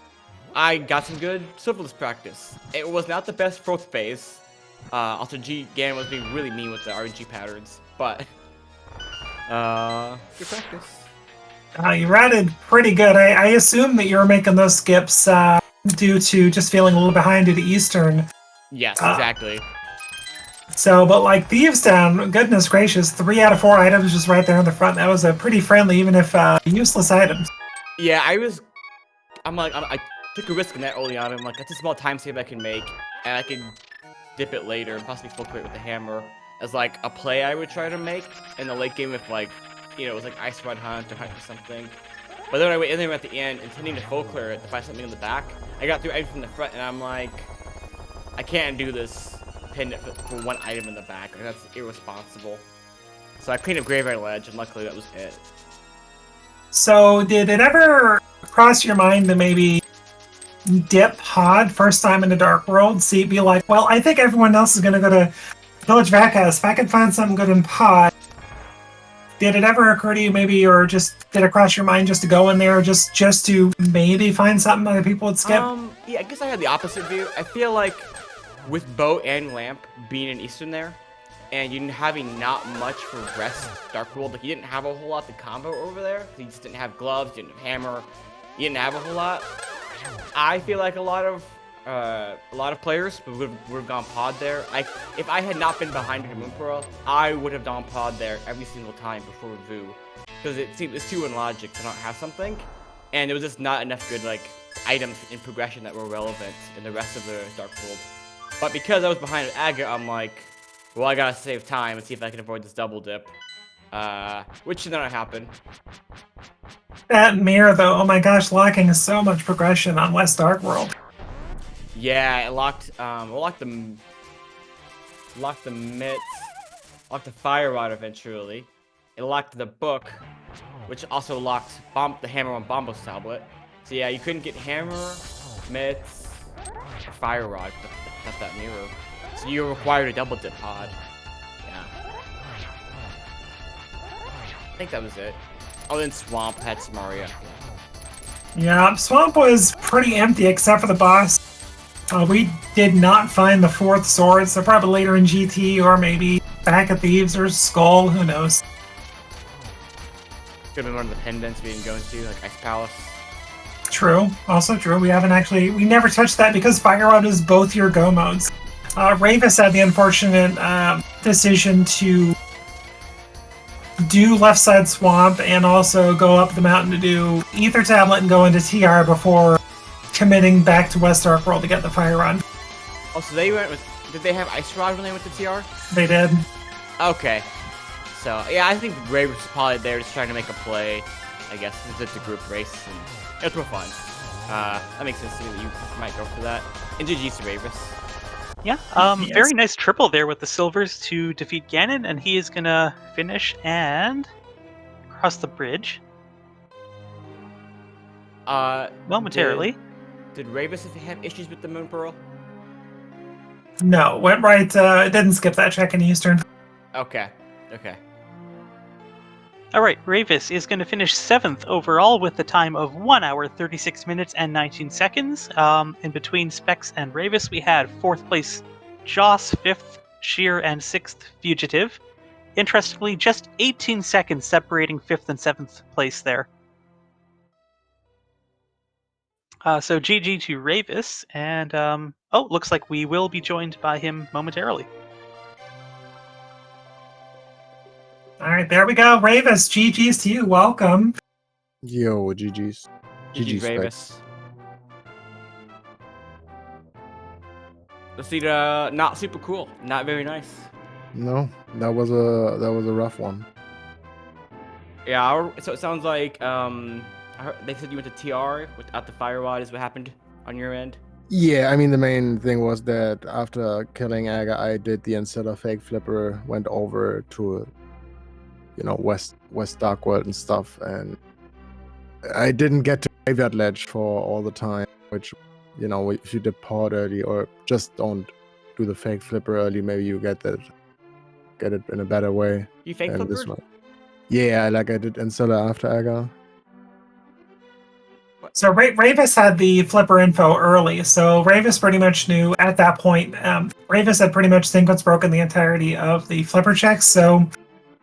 I got some good silverless practice. It was not the best fourth phase. Also, Ganon was being really mean with the RNG patterns, but good practice. You routed pretty good. I assume that you were making those skips due to just feeling a little behind due to Eastern. Yes, exactly. So, but like Thieves Town, goodness gracious, 3 out of 4 items just right there in the front. That was a pretty friendly, even if useless items. Yeah, I took a risk in that early on. I'm like, that's a small time save I can make, and I can dip it later and possibly full crit with the hammer as like a play I would try to make in the late game if like, you know, it was like Ice Rod Hunt or Hunt or something. But then when I went in there at the end, intending to full clear it to find something in the back, I got through items from the front and I'm like, I can't do this pinned for one item in the back. Like, that's irresponsible. So I cleaned up Graveyard Ledge and luckily that was it. So did it ever cross your mind to maybe dip Pod first time in the Dark World? See, be like, well, I think everyone else is going to go to Village Vakas. If I can find something good in Pod, did it ever occur to you maybe, or just did it cross your mind just to go in there, just to maybe find something other people would skip? Yeah, I guess I had the opposite view. I feel like with Bow and Lamp being in Eastern there, and you having not much for rest Dark World, like you didn't have a whole lot to combo over there. You just didn't have gloves, you didn't have hammer, you didn't have a whole lot. I feel like a lot of players would have gone Pod there. If I had not been behind in Moon Pearl, I would have gone Pod there every single time before Vu, because it's too illogic to not have something, and there was just not enough good like items in progression that were relevant in the rest of the Dark World. But because I was behind Aga, I'm like, well, I gotta save time and see if I can avoid this double dip, which did not happen. That mirror, though, oh my gosh, locking is so much progression on West Dark World. Yeah, it locked the mitts, locked the fire rod eventually. It locked the book, which also locked the hammer on Bombo's tablet. So yeah, you couldn't get hammer, mitts, or fire rod without that mirror. So you required a double dip Pod. Yeah. I think that was it. Oh, then Swamp had Samaria. Yeah, Swamp was pretty empty except for the boss. We did not find the 4th sword, so probably later in GT or maybe back at Thieves or Skull, who knows. Could have been one of the pendants we didn't go into, like Ice Palace. True, also true. We never touched that because Fire Rod is both your go modes. Ravis had the unfortunate decision to do left side swamp and also go up the mountain to do Ether Tablet and go into TR before committing back to West Dark World to get the Fire Rod. Oh, so they went with... Did they have Ice Rod when they went to TR? They did. Okay. So, yeah, I think Ray was probably there just trying to make a play, I guess, since it's a group race, and it was more fun. That makes sense to me that you might go for that. And GG's to Ravis. Yeah, Yes. very nice triple there with the silvers to defeat Ganon, and he is gonna finish and cross the bridge momentarily. Did Ravis have issues with the Moon Pearl? No, went right, it didn't skip that check in Eastern. Okay. Okay. Alright, Ravis is going to finish 7th overall with a time of 1 hour, 36 minutes, and 19 seconds. In between Specs and Ravis, we had 4th place Joss, 5th Sheer, and 6th Fugitive. Interestingly, just 18 seconds separating 5th and 7th place there. So GG to Ravis, and looks like we will be joined by him momentarily. All right, there we go. Ravis, GG's to you. Welcome. Yo, GG's. GG's Ravis. Let's see the not super cool, not very nice. No, that was a rough one. Yeah, so it sounds like I heard they said you went to TR without the Fire Rod is what happened on your end. Yeah, I mean the main thing was that after killing Aga, I did the Instilla Fake Flipper, went over to, West Dark World and stuff, and I didn't get to Graveyard Ledge for all the time, which, if you depart early or just don't do the Fake Flipper early, maybe you get it in a better way. You fake than this flippered? one. Yeah, I did Instilla after Aga. So Ravis had the flipper info early, so Ravis pretty much knew at that point. Ravis had pretty much sequence broken the entirety of the flipper checks, so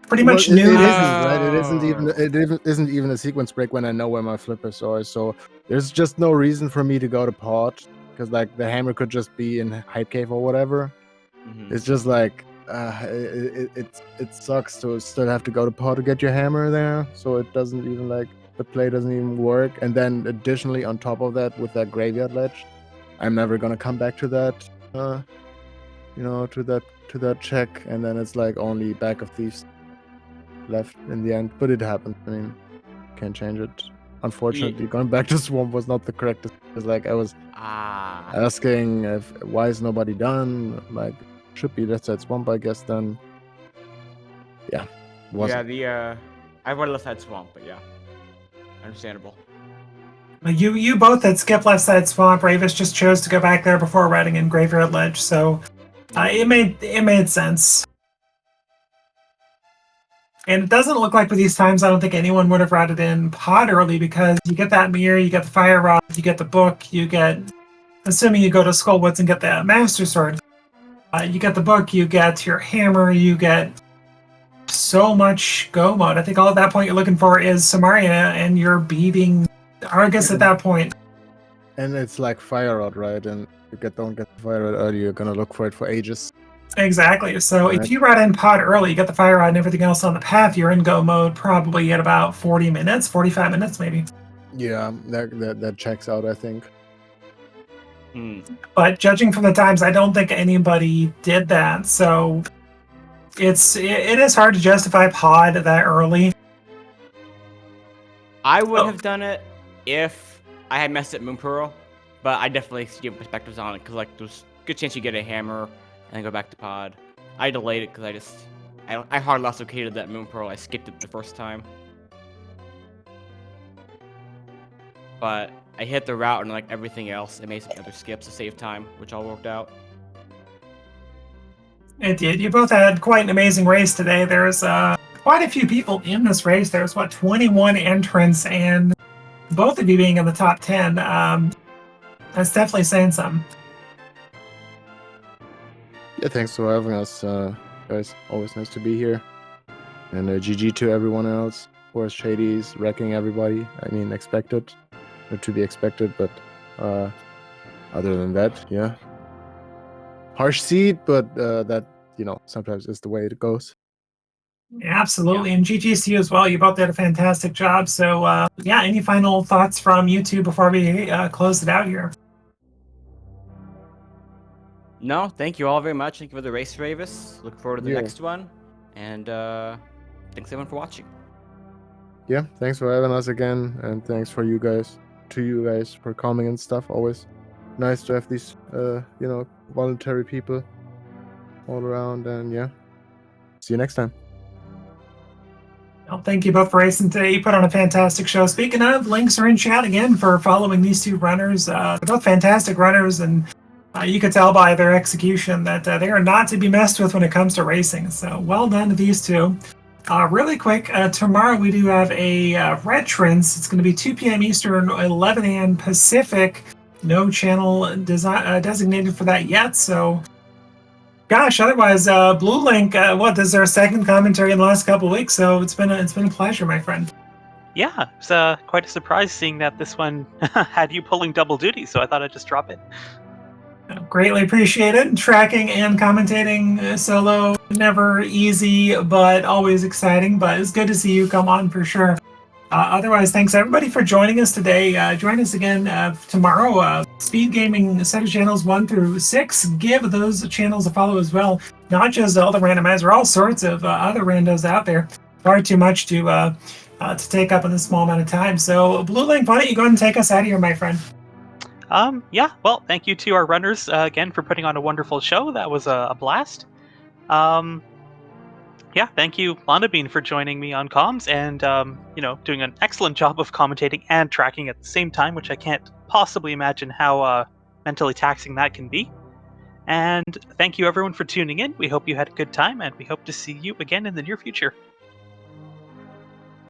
pretty much Well, knew it that. isn't, right? It isn't even a sequence break when I know where my flippers are. So there's just no reason for me to go to pot because the hammer could just be in Hype Cave or whatever. Mm-hmm. It's just it sucks to still have to go to pot to get your hammer there. So it doesn't even the play doesn't even work. And then additionally on top of that, with that Graveyard Ledge, I'm never gonna come back to that. To that check, and then it's only Back of Thieves left in the end, but it happened. I mean, can't change it. Unfortunately, going back to Swamp was not the correct. It's I was asking why is nobody done? Should be left side Swamp, I guess. Then, yeah, wasn't. Yeah. I would have left side Swamp, but yeah, understandable. You both had skipped left side Swamp. Ravis just chose to go back there before riding in Graveyard Ledge, so it made sense. And it doesn't look like with these times, I don't think anyone would have routed in pod early because you get that mirror, you get the Fire Rod, you get the book, you get, assuming you go to Skullwoods and get the Master Sword, you get the book, you get your hammer, you get so much go mode. I think all at that point you're looking for is Samaria, and you're beating Argus at that point. And it's Fire Rod, right? And if you don't get the Fire Rod early, you're gonna look for it for ages. Exactly. So Right. if you ride in pod early, you get the Fire Rod and everything else on the path, you're in go mode probably at about 40 minutes, 45 minutes maybe. Yeah, that checks out, I think. But judging from the times, I don't think anybody did that. So it is hard to justify pod that early. I would have done it if I had messed up Moon Pearl, but I definitely see your perspectives on it because there's a good chance you get a hammer and then go back to pod. I delayed it because I hard located that Moon Pearl. I skipped it the first time, but I hit the route and everything else, I made some other skips to save time, which all worked out. It did. You both had quite an amazing race today. There's quite a few people in this race. There's, 21 entrants, and both of you being in the top 10. That's definitely saying something. Yeah, thanks for having us, guys. Always nice to be here. And GG to everyone else. Of course, Shady's wrecking everybody. I mean, expected. Or to be expected, but other than that, yeah. Harsh seed, but that, sometimes is the way it goes. Absolutely. And GG's to you as well. You both did a fantastic job. So, any final thoughts from you two before we close it out here? No, thank you all very much. Thank you for the race, Ravis. Look forward to the Yeah. next one. And thanks everyone for watching. Yeah, thanks for having us again, and thanks to you guys for coming and stuff. Always nice to have these, voluntary people all around, and yeah. See you next time. Well, thank you both for racing today. You put on a fantastic show. Speaking of, links are in chat again for following these two runners. They're both fantastic runners, and you could tell by their execution that they are not to be messed with when it comes to racing. So well done to these two. Really quick, tomorrow we do have a Retrance. It's going to be 2 p.m. Eastern, 11 a.m. Pacific. No channel designated for that yet, so... Gosh, otherwise, Blue Link, this is our second commentary in the last couple of weeks, so it's been a pleasure, my friend. Yeah, it's quite a surprise seeing that this one had you pulling double duty, so I thought I'd just drop it. Greatly appreciate it. Tracking and commentating solo, never easy, but always exciting. But it's good to see you come on for sure. Otherwise, thanks everybody for joining us today. Join us again tomorrow. Speed Gaming set of channels 1 through 6. Give those channels a follow as well. Not just all the randomizer, all sorts of other randos out there. Far too much to take up in this small amount of time. So, Blue Link, why don't you go ahead and take us out of here, my friend? Well, thank you to our runners again for putting on a wonderful show. That was a blast. Thank you, Londabean, for joining me on comms and, doing an excellent job of commentating and tracking at the same time, which I can't possibly imagine how mentally taxing that can be. And thank you, everyone, for tuning in. We hope you had a good time, and we hope to see you again in the near future.